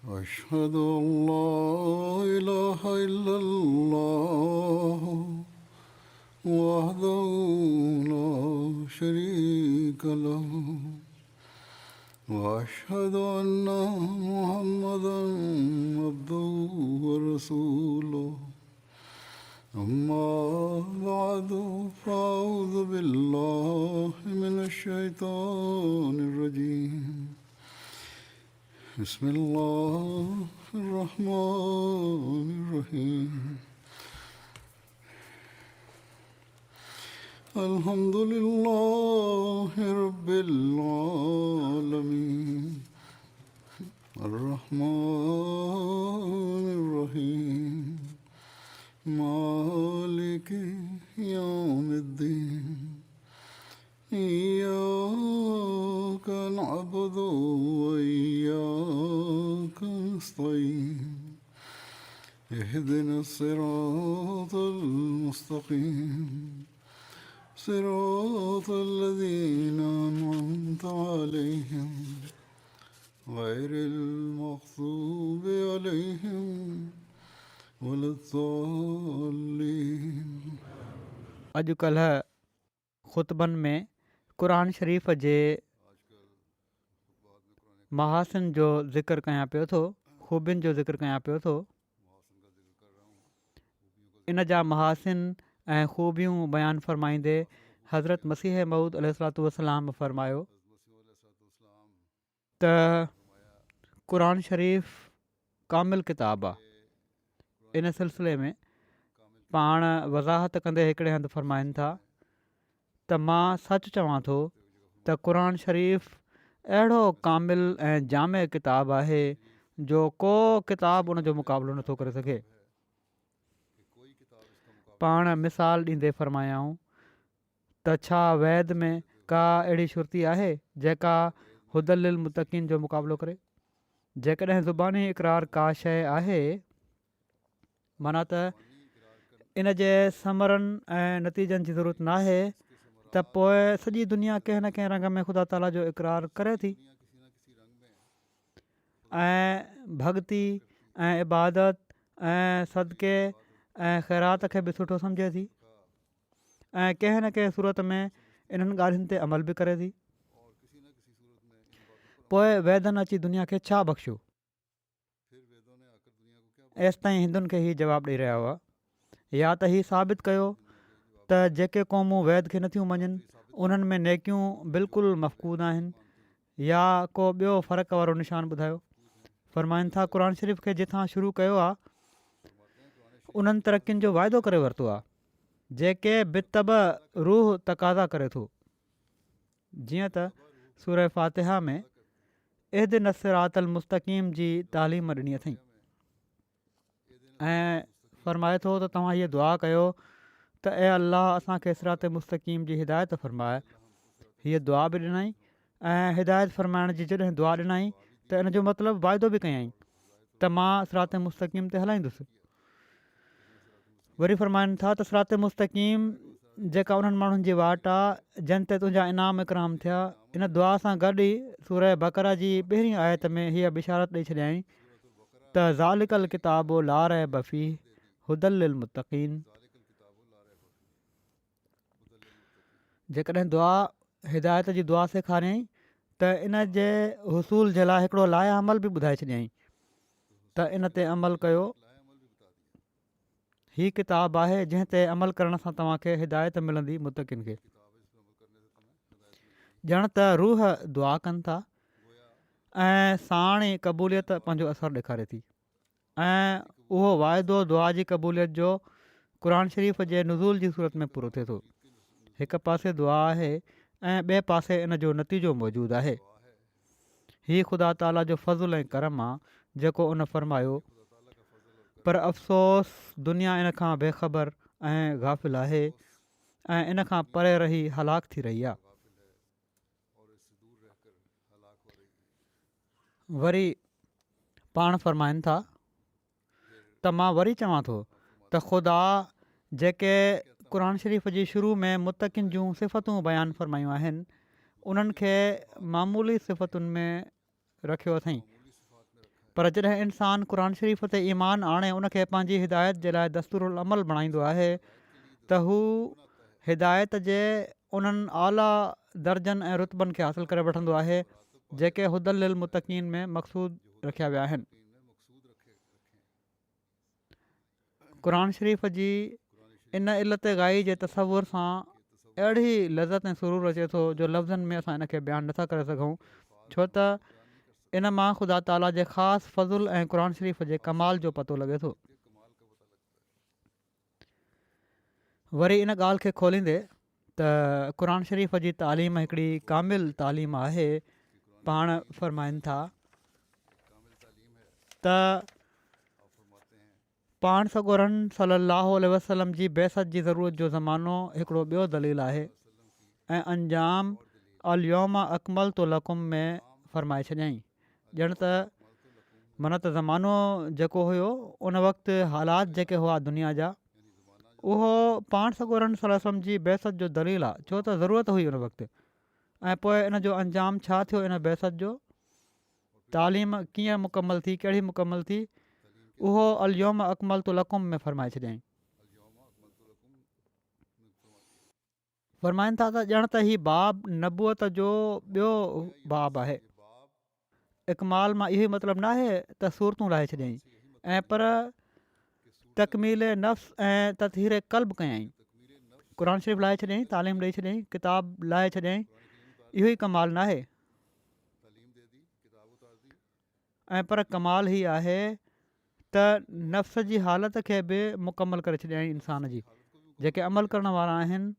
أشهد أن لا إله إلا الله وحده لا شريك له وأشهد أن محمدا عبده ورسوله أما بعد فأعوذ بالله من الشيطان الرجيم بسم الله الرحمن الرحيم الحمد لله رب العالمين الرحمن الرحيم مالك يوم الدين إياك نعبد وإياك نستعين اهدنا الصراط المستقيم صراط الذين أنعمت عليهم غير المغضوب عليهم ولا الضالين. अॼुकल्ह ख़ुतबनि में क़ुरान शरीफ़ जे महासिन जो ज़िक्र कयां पियो थो, ख़ूबियुनि जो ज़िक्र कयां पियो थो. इन जा महासिन ऐं ख़ूबियूं बयानु फ़रमाईंदे हज़रत मसीह मऊद अलैहिस्सलातु वस्सलाम फ़रमायो त क़ुरान शरीफ़ कामिल किताबु आहे. इन सिलसिले में पाण वज़ाहत कंदे हिकिड़े हंधि फ़रमाइनि था त मां सच चवां थो त क़ुरान शरीफ़ अहिड़ो कामिल ऐं जामे किताबु आहे जो को किताबु उन जो मुक़ाबिलो नथो करे सघे. पाण मिसाल ॾींदे फ़रमायाऊं त छा वैद में का अहिड़ी शुर्ती आहे जेका हुदल लिल मुतक़ीन जो मुक़ाबिलो करे. जेकॾहिं ज़ुबानी इक़रार का शइ आहे माना त इन जे समरनि ऐं नतीजनि जी ज़रूरत नाहे त पोइ सॼी दुनिया कंहिं न कंहिं रंग में ख़ुदा ताला जो इक़रार करे थी ऐं भॻती ऐं इबादत ऐं सदके ऐं ख़ैरात खे बि सुठो सम्झे थी ऐं कंहिं न कंहिं सूरत में इन्हनि ॻाल्हियुनि ते अमल बि करे थी. पोइ वैदनि अची दुनिया खे छा बख़्शियो. एसि ताईं हिंदुनि खे हीउ जवाबु ॾेई रहिया हुआ या त हीउ साबित कयो त जेके क़ौमूं वैद खे नथियूं मञनि उन्हनि में नेकियूं बिल्कुलु मफ़क़ूद आहिनि या को ॿियो फ़र्क़ु वारो निशान ॿुधायो. फ़रमाइनि था क़ुरान शरीफ़ खे जिथां शुरू कयो आहे उन्हनि तरक़ियुनि जो वाइदो करे वरितो आहे जेके बितब रूह तक़ाज़ा करे थो. जीअं त सूरह फ़ातिहा में इहदिन सिरातल मुस्तक़ीम जी तालीम ॾिनी अथई ऐं फ़रमाए थो त तव्हां हीअ दुआ कयो त ए अलाह असांखे सिरात मुस्तक़ीम जी हिदायत फ़रमाए. हीअ दुआ बि ॾिनई ऐं हिदायत फ़रमाइण जी जॾहिं दुआ ॾिनई त इन जो मतिलबु वाइदो बि कयई त मां सिरात मुस्तक़ीम ते हलाईंदुसि. वरी फ़रमाइनि था त सिरात मुस्तक़ीम जेका उन्हनि माण्हुनि जी वाट आहे जिन ते तुंहिंजा इनाम इकराम थिया. इन दुआ सां गॾु ई सूरह बक़रा जी पहिरीं आयत में हीअ बिशारत ॾेई छॾियईं त ज़ालिकल किताबो ला रैब फ़ीह हुदल लिल मुत्तक़ीन. जेकॾहिं दुआ हिदायत जी दुआ सेखारियईं त इन जे हुसूल जे लाइ हिकिड़ो लाया अमल बि ॿुधाए छॾियईं त इन ते अमल कयो. हीअ किताबु आहे जंहिं ते अमल करण सां तव्हांखे हिदायत मिलंदी मुतक़िन खे. ॼण त रूह दुआ कनि था ऐं साण ई क़बूलियत पंहिंजो असरु ॾेखारे थी ऐं उहो वाइदो दुआ जी क़बूलियत जो क़ुरान शरीफ़ जे नुज़ूल जी सूरत में पूरो थिए थो. हिकु पासे दुआ आहे ऐं ॿिए पासे इन जो नतीजो मौजूदु आहे. हीउ ख़ुदा ताला जो फज़ुल ऐं करम आहे जेको उन फ़रमायो. पर अफ़सोस दुनिया इन खां बेख़बर ऐं गाफ़िल आहे ऐं इन खां परे रही हलाक थी रही आहे. वरी पाण फ़रमाइनि था त मां वरी चवां थो त ख़ुदा जेके क़ुरान शरीफ़ जी शुरू में मुतक़िन जूं सिफ़तूं बयानु फ़रमायूं आहिनि उन्हनि खे मामूली सिफ़तुनि में रखियो अथई पर जॾहिं इंसानु क़ुर शरीफ़ ते ईमान आणे उनखे पंहिंजी हिदायत जे लाइ दस्तूरुल अमल बणाईंदो आहे त हू हिदायत जे उन्हनि आला दर्जनि ऐं रुतबनि खे हासिलु करे वठंदो आहे जेके हुदल मुतक़ीन में मक़सूद रखिया विया आहिनि। क़ुर शरीफ़ जी इन इलत गाई जे तसवुर सां अहिड़ी लज़त ऐं सुरूर अचे थो जो लफ़्ज़नि में असां इनखे बयानु नथा करे सघूं, छो त इन मां ख़ुदा ताला जे ख़ासि फज़ुल ऐं क़ुर शरीफ़ जे कमाल जो पतो लॻे थो। वरी इन ॻाल्हि खे खोलींदे त क़ुर शरीफ़ जी तालीम हिकिड़ी कामिल तालीम आहे। पाण फ़रमाइनि था त पाण सॻोरन सलाहु वसलम जी बेसत जी ज़रूरत जो ज़मानो हिकिड़ो ॿियो दलील आहे ऐं अंजाम अलयौम अकमल तो लकुम में फ़रमाए छॾियईं। ॼण त मन त ज़मानो जेको हुयो उन वक़्तु हालात जेके हुआ दुनिया जा उहो पाण सॻोरन सलम जी बेसत जो दलील आहे, छो त ज़रूरत हुई उन वक़्तु। ऐं पोइ इन जो अंजाम छा थियो इन बेसत जो, तालीम कीअं मुकमल थी, कहिड़ी मुकमल थी, उहो अलयौम अकमल तो लकुम में फ़रमाए छॾियईं। फ़रमाइनि था त ॼण त हीउ बाब नबूअत जो ॿियो बाब आहे। इकमाल मां इहो ई मतिलबु न आहे त सूरतूं लाहे छॾियईं, ऐं पर तकमील नफ़्स ऐं ततहीर क़ल्ब कयईं। क़ुर शरीफ़ लाहे छॾियईं, तालीम ॾेई छॾियईं, किताब लाहे छॾियईं, इहो ई कमाल न आहे। ऐं पर कमाल ही आहे त नफ़्स जी हालत खे बि मुकमल करे छॾियईं। इंसान जी जेके अमल करण वारा आहिनि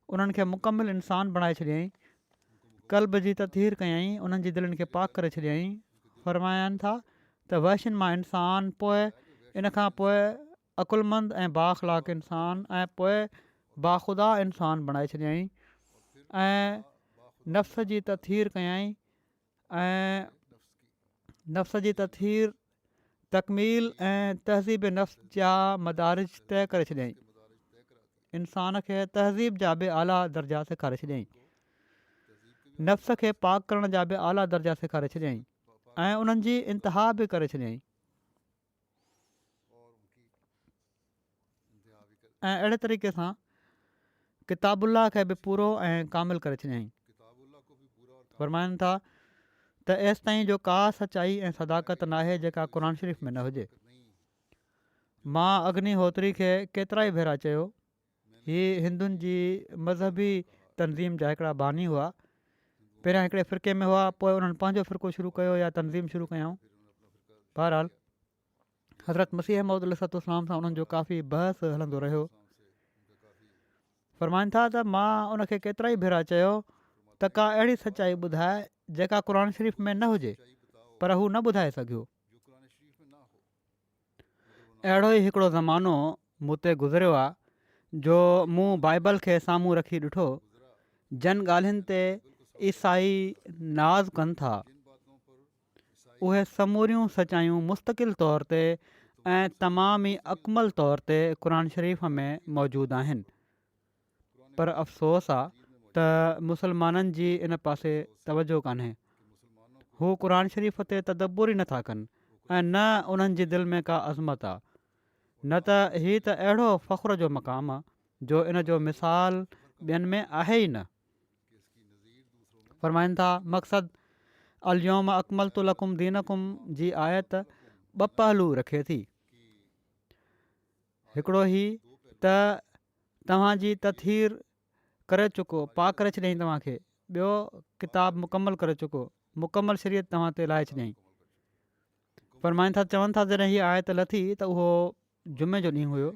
उन्हनि खे मुकमिल इंसान बणाए छॾियईं। क़ल्ब जी ततहीर कयईं, उन्हनि जी दिलनि खे पाक करे छॾियईं। फ़रमाइनि था त वहशिन मां इंसान, पोइ इन खां पोइ अकुलमंद ऐं बाख़लाक इंसान, ऐं पोइ बाख़ुदा इंसान बणाए छॾियईं ऐं नफ़्स जी ततहीर कयईं। ऐं नफ़्स जी ततहीर तकमील ऐं तहज़ीब नफ़्स जा मदारिज तइ करे छॾियईं। इंसान खे तहज़ीब जा बि आला दर्जा सेखारे छॾियईं, नफ़्स खे पाक करण जा बि आला दर्जा सेखारे छॾियईं ऐं उन्हनि जी इंतिहा बि करे छॾियईं। ऐं अहिड़े तरीक़े सां किताबुल्लाह खे बि पूरो ऐं कामिल करे छॾियईं। फ़रमाइनि था त एसि ताईं जो का सचाई ऐं सदाकत नाहे जेका क़ुर शरीफ़ में न हुजे। मां अग्निहोत्री खे केतिरा ई भेरा चयो, हीअ हिंदुनि जी मज़हबी तनज़ीम जा हिकिड़ा बानी हुआ। पहिरियां हिकिड़े फ़िरके में हुआ, पोइ उन्हनि पंहिंजो फ़िरको शुरू कयो या तनज़ीम शुरू कयऊं। बहरहाल हज़रत मसीह मौद अलैहिस्सलाम सां उन्हनि जो काफ़ी बहस हलंदो रहियो। फ़रमाइनि था त मां उनखे केतिरा ई भेरा चयो त का अहिड़ी सचाई ॿुधाए जेका क़ुर शरीफ़ में न हुजे, पर हू न ॿुधाए सघियो। अहिड़ो ई हिकिड़ो ज़मानो मूं ते गुज़रियो आहे जो मूं बाइबल खे साम्हूं रखी ॾिठो। जिन ॻाल्हियुनि ते ईसाई नाज़ कनि था उहे समूरियूं सचायूं मुस्तक़िल तौर ते ऐं तमामु ई अकमल तौर ते क़ुर शरीफ़ में मौजूदु आहिनि। पर अफ़सोस आहे त मुसलमाननि जी इन पासे तवजो कान्हे। हू क़ुर शरीफ़ ते तदबुर ई नथा कनि ऐं न उन्हनि जी दिलि में का अज़मत आहे, न त हीअ त अहिड़ो फ़ख़्र जो मक़ामु आहे जो इन जो मिसाल ॿियनि में आहे ई न। फ़रमाइनि था मक़सदु अलयौम अकमल तो लकुम दीनकुम जी आयत ॿ पहलू रखे थी। हिकिड़ो ही त तव्हांजी ततहीर करे चुको, पाक करे छॾियईं तव्हांखे। ॿियो किताब मुकमल करे चुको, मुकमल शरीयत तव्हां ते लाहे छॾियईं। फ़रमाइनि था, चवनि था जॾहिं हीअ आयत लथी त उहो जुमे जो ॾींहुं हुयो।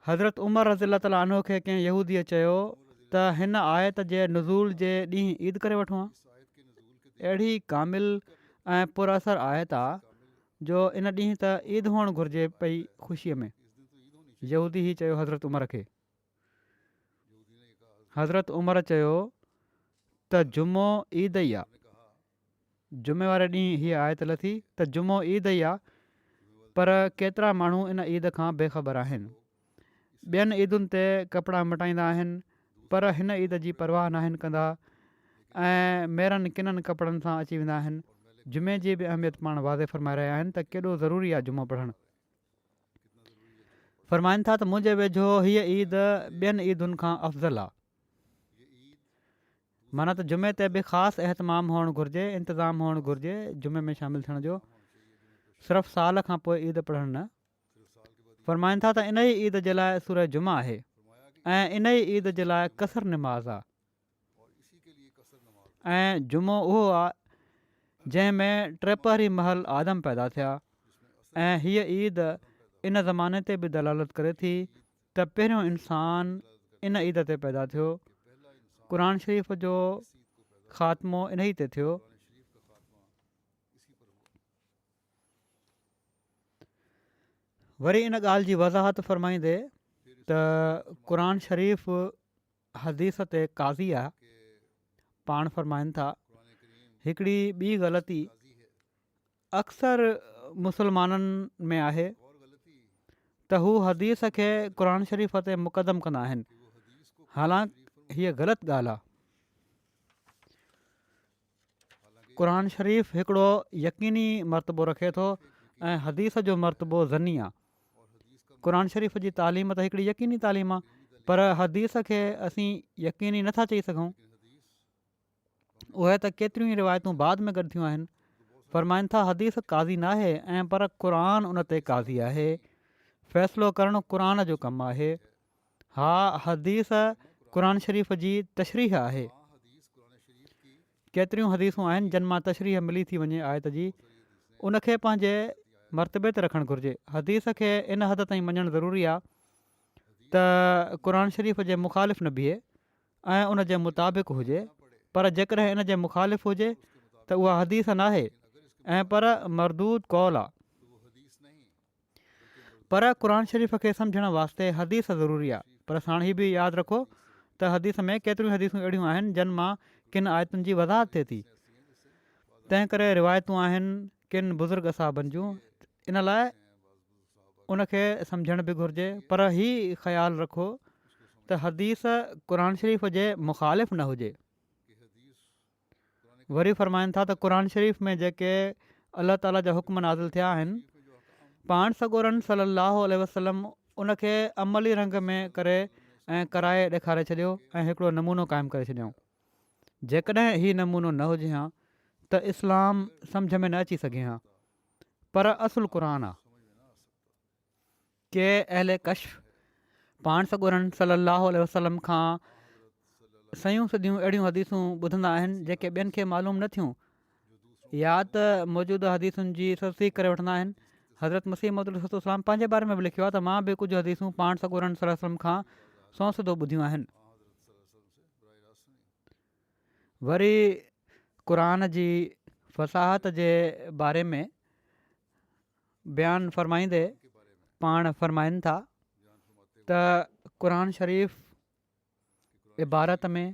हज़रत उमर रज़ियल्लाहु ताला अन्हु खे कंहिं यहूदीअ चयो त हिन आयत जे नुज़ूल जे ॾींहुं ईद करे वठूं हा। अहिड़ी कामिल ऐं पुरअसर आयत आहे जो इन ॾींहुं त ईद हुअणु घुरिजे पई ख़ुशीअ में। यहूदी ही चयो हज़रत उमर खे। हज़रत उमर चयो त जुमो ईद ई आहे। जुमे वारे ॾींहुं हीअ आयत लथी त जुमो ईद ई आहे, पर केतिरा माण्हू इन ईद खां बेख़बर आहिनि। ॿियनि ईदुनि ते कपिड़ा मटाईंदा आहिनि, पर हिन ईद जी परवाह नाहिनि कंदा ऐं मेरनि किननि कपिड़नि सां अची वेंदा आहिनि। जुमे जी बि अहमियत पाण वाज़े फ़रमाए रहिया आहिनि त केॾो ज़रूरी आहे जुमो पढ़णु। फ़रमाइनि था त मुंहिंजे वेझो हीअ ईद ॿियनि ईदुनि खां अफ़ज़ल आहे। माना त जुमे ते बि ख़ासि एहतमाम हुअणु घुरिजे, इंतिज़ाम हुअणु घुरिजे जुमे में शामिलु थियण जो, सिर्फ़ु साल खां पोइ ईद पढ़णु न। फ़रमाइनि था त इन ई ईद जे लाइ सूरह जुमा आहे ऐं इन ई ईद जे लाइ कसर निमाज़ आहे। ऐं जुमो उहो आहे जंहिंमें टेपहरी महल आदम पैदा थिया ऐं हीअ ईद इन ज़माने ते बि दलालत करे थी त पहिरियों इंसान इन ईद ते पैदा थियो। क़ुर शरीफ़ जो ख़ात्मो इन ई ते थियो। वरी इन ॻाल्हि जी वज़ाहत फ़रमाईंदे त क़ुर शरीफ़ हदीस ते काज़ी आहे। पाण फ़रमाइनि था हिकिड़ी ॿी ग़लती अक्सर मुसलमाननि में आहे त हू हदीस खे क़ुर शरीफ़ ते मुक़दम कंदा आहिनि, हालांकि हीअ ग़लति ॻाल्हि आहे। क़ुर शरीफ़ हिकिड़ो यकीनी मरतबो रखे थो ऐं हदीस जो मरतबो ज़नी आहे। क़ुर शरीफ़ जी तालीम त हिकिड़ी यकीनी तालीम आहे, पर हदीस खे असीं यकीनी नथा चई सघूं। उहे त केतिरियूं ई रिवायतूं बाद में गॾु थियूं आहिनि। फ़रमाइनि था हदीस काज़ी न आहे ऐं पर क़ुर उन ते काज़ी आहे। फ़ैसिलो करणु क़ुर जो कमु आहे। हा, हदीस क़ुर शरीफ़ जी तशरीह आहे। केतिरियूं हदीसूं आहिनि जिन मां तशरीह मिली थी वञे आयत जी, उनखे पंहिंजे मरतबे ते रखणु घुरिजे। हदीस खे इन हद ताईं मञणु ज़रूरी आहे त क़ुर शरीफ़ जे मुख़ालिफ़ न बीहे ऐं उन जे मुताबिक़ हुजे, पर जेकॾहिं इन जे मुख़ालिफ़ हुजे त उहा हदीस न आहे ऐं पर मरदूद कौल आहे। पर क़ुर शरीफ़ खे सम्झण वास्ते हदीस ज़रूरी आहे। पर साण ही बि यादि रखो त हदीस में केतिरियूं हदीसूं अहिड़ियूं आहिनि जिन मां किन आयतुनि जी वज़ाहत थिए थी। तंहिं करे रिवायतूं आहिनि किन बुज़ुर्ग असाबनि जूं, इन लाइ उनखे सम्झण बि घुरिजे। पर ही ख़्यालु रखो त हदीस क़ुर शरीफ़ जे मुख़ालिफ़ न हुजे। वरी फ़रमाइनि था त क़ुर शरीफ़ में जेके अलाह ताला जा हुक्म नाज़िल थिया आहिनि, पाण सॻोरनि सल्लल्लाहु अलैहि वसल्लम उनखे अमली रंग में करे ऐं कराए ॾेखारे छॾियो ऐं हिकिड़ो नमूनो क़ाइमु करे छॾियऊं। जेकॾहिं हीउ नमूनो न हुजे हा त इस्लाम सम्झ में न अची सघे हा। पर असुल क़ुर आहे। के अहले कश्फ पाण सॻोरनि सल्लल्लाहु अलैहि वसल्लम खां सयूं सदियूं अहिड़ियूं हदीसूं ॿुधंदा आहिनि जेके ॿियनि खे मालूम न थियूं, या त मौजूदा हदीसुनि जी तस्दीक़ करे वठंदा आहिनि। हज़रत मसीह मौद इस्लाम पंहिंजे बारे में बि लिखियो आहे त मां बि कुझु हदीसूं पाण सॻोरनि सल्लल्लाहु अलैहि वसल्लम खां सौ सदो ॿुधियूं आहिनि। वरी क़ुर जी फ़साहत जे बारे में बयानु फ़रमाईंदे पाण फ़रमाइनि था त क़ुर शरीफ़ इबारत में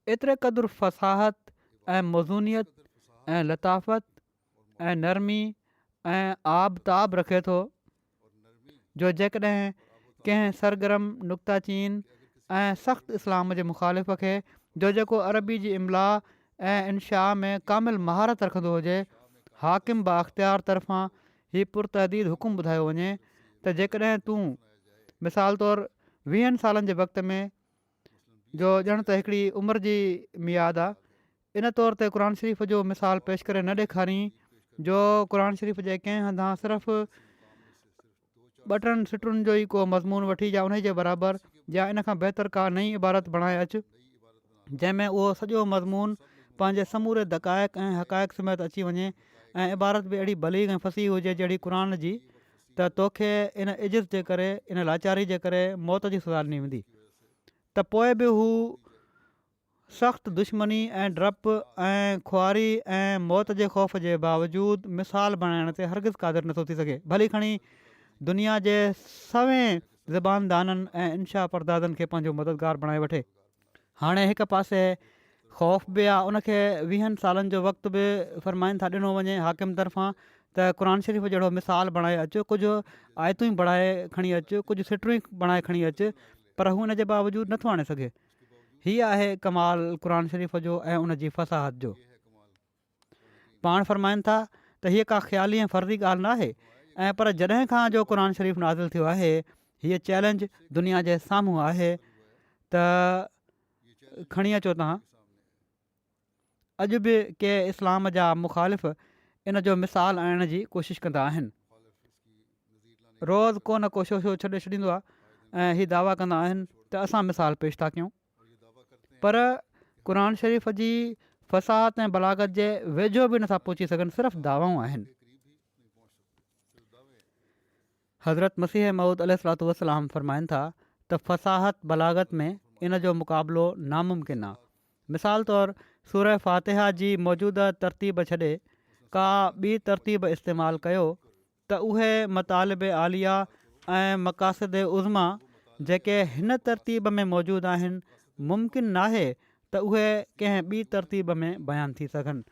एतिरे क़दुरु फ़साहत ऐं मज़ूनियत ऐं लताफ़त ऐं नरमी ऐं आबताब रखे थो जो जेकॾहिं कंहिं सरगरम नुक्ताचीन ऐं सख़्तु इस्लाम जे मुख़ालिफ़ खे जो जेको अरबी जी इमला ऐं इनशा में कामिल महारत रखंदो हुजे, हाकिम बाख़्तियार तरफ़ां हीउ पुरतहदीद हुकुम ॿुधायो वञे त जेकॾहिं तूं मिसाल तौरु 20 सालनि जे वक़्त में जो ॼण त हिकिड़ी उमिरि जी मियाद आहे, इन तौर ते क़ुर शरीफ़ जो मिसाल पेश करे न ॾेखारी जो क़ुर शरीफ़ जे कंहिं हंधा सिर्फ़ु 2-3 सिटुनि जो ई को मज़मून वठी या उन जे बराबरि या इन खां बहितर का नई इबारत बणाए अचु जंहिंमें उहो सॼो मज़मून पंहिंजे समूरे दक़ाइक़ ऐं हक़ाइक़ समेत अची वञे ऐं इबारत बि अहिड़ी बलीग ऐं फसीह हुजे जहिड़ी क़ुर जी त तोखे इन इज़त जे करे, इन लाचारी जे करे मौत जी सज़ा ॾिनी वेंदी, त पोइ बि हू सख़्तु दुश्मनी ऐं डपु ऐं खुआरी ऐं मौत जे ख़ौफ़ जे बावजूदु मिसाल बणाइण ते हरगिज़ क़ादिर नथो थी सघे। भली खणी दुनिया जे सवें ज़बानदाननि ऐं इनशा परदादनि खे पंहिंजो मददगार बणाए वठे। हाणे हिकु पासे ख़ौफ़ बि आहे, उनखे 20 सालनि जो वक़्तु बि फ़रमाइनि था ॾिनो वञे हाकिम तरफ़ां त क़ुर शरीफ़ जहिड़ो मिसाल बणाए अचु, कुझु आयतूं ई बणाए खणी अचु, कुझु सिटूं ई बणाए खणी अचु, पर हू हुन जे बावजूदु नथो आणे सघे। हीअ आहे कमाल क़ुर शरीफ़ जो ऐं उन जी फ़साहत जो। पाण फ़रमाइनि था त हीअ का ख़्याली ऐं फ़र्ज़ी ॻाल्हि न आहे ऐं पर जॾहिं खां जो क़ुर शरीफ़ नाज़िल थियो आहे हीअ चैलेंज दुनिया जे साम्हूं आहे त खणी अचो तव्हां। अॼु बि के इस्लाम जा मुख़ालिफ़ इन जो मिसाल आणण जी कोशिशि कंदा आहिनि। रोज़ को न को शो छॾे छॾींदो आहे ऐं हीअ दावा कंदा आहिनि त असां मिसाल पेश था कयूं, पर क़ुर शरीफ़ जी फ़साहत ऐं बलागत जे वेझो बि नथा पहुची सघनि, सिर्फ़ु दावाऊं आहिनि। हज़रत मसीह मऊद अलैहिस्सलातु वस्सलाम फ़रमाइनि था त फ़साहत बलागत में इन जो मुक़ाबिलो नामुमकिन आहे। मिसाल तौरु सूरह फ़ातिहा जी मौजूदा तरतीब छॾे का ॿी तरतीब इस्तेमालु कयो त उहे मतालिब आलिया ऐं मक़ासिद उज़मा जेके हिन तरतीब में मौजूदु आहिनि मुमकिन नाहे त उहे कंहिं ॿी तरतीब में बयानु थी सघनि।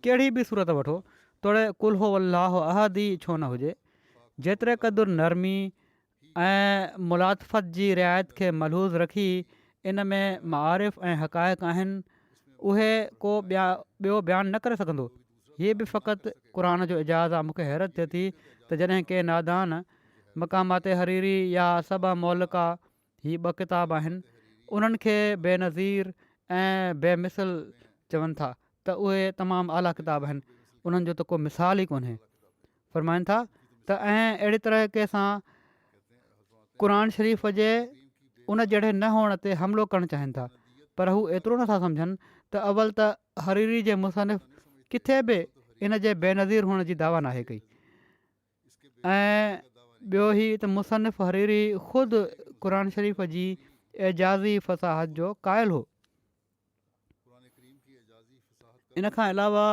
कहिड़ी बि सूरत वठो, तोड़े कुल हो अल्लाह अहद ई छो न हुजे, जेतिरे क़दुरु नरमी ऐं मुलातफ़त जी रिआयत खे मलहूज़ रखी इन में मारिफ़ ऐं हक़ाइक़ आहिनि उहे को ॿियो बयानु न करे सघंदो। हीअ बि फ़क़ति क़ुर जो इजाज़ आहे। मूंखे हैरत थिए थी त जॾहिं के नादान मक़ामात हरीरी या सबा मौलिका ही 2 किताब आहिनि उन्हनि खे बेनज़ीर ऐं बेमिसल चवनि था त उहे तमामु आला किताब आहिनि, उन्हनि जो त को मिसाल ई कोन्हे। फ़रमाइनि था त ऐं अहिड़ी तरीक़े सां क़ुर शरीफ़ जे उन जहिड़े न हुअण ते हमिलो करणु चाहिनि था, पर हू एतिरो नथा सम्झनि त अवल त हरीरी जे मुसनिफ़ किथे बि इन जे बेनज़ीर हुअण जी दावा नाहे कई ऐं ॿियो ही त मुसनिफ़ हरीरी ख़ुदि क़ुर शरीफ़ जी एजाज़ी फ़साहत जो क़ाइल हो। इन खां अलावा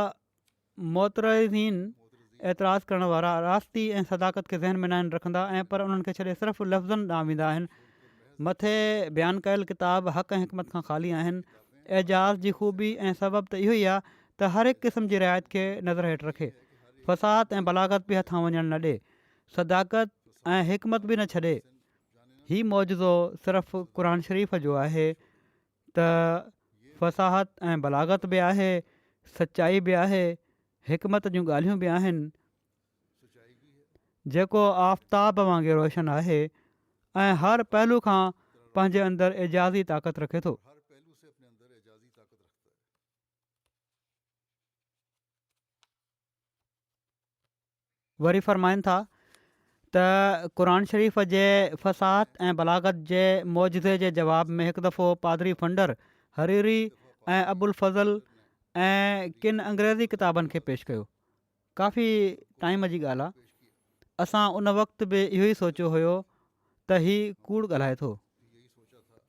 मोतरज़ीन एतिराज़ करण वारा रास्ती ऐं सदाकत खे ज़हन में न रखंदा ऐं पर उन्हनि खे छॾे सिर्फ़ु लफ़्ज़नि ॾांहुं वेंदा आहिनि। मथे बयानु कयल किताब हक़ ऐं हिकमत खां ख़ाली आहिनि। एजाज़ जी ख़ूबी ऐं सबबु त इहो ई आहे त हर हिकु क़िस्म जी रिआयत खे नज़र हेठि रखे, फ़साहत ऐं बलागत बि हथां वञणु न ॾे, सदाकत ऐं हिकमत बि न छॾे। ही मौजूदो सिर्फ़ु क़ुर शरीफ़ जो आहे त फ़साहत ऐं बलागत बि आहे, सचाई बि आहे, हिकमत जूं ॻाल्हियूं बि आहिनि, जेको आफ़्ताब वांगुरु रोशन आहे ऐं हर पहलू खां पंहिंजे अंदरि एजाज़ी ताक़त रखे थो। वरी फ़रमाइनि था त क़ुर शरीफ़ जे फ़साहत ऐं बलागत जे मौजज़े जे जवाब में हिकु दफ़ो पादरी फंडर हरीरी ऐं अबुल फज़ल ऐं किन अंग्रेज़ी किताबनि खे पेश कयो। काफ़ी टाइम जी ॻाल्हि आहे। असां उन वक़्तु बि इहो ई सोचियो हुयो त हीउ कूड़ ॻाल्हाए थो,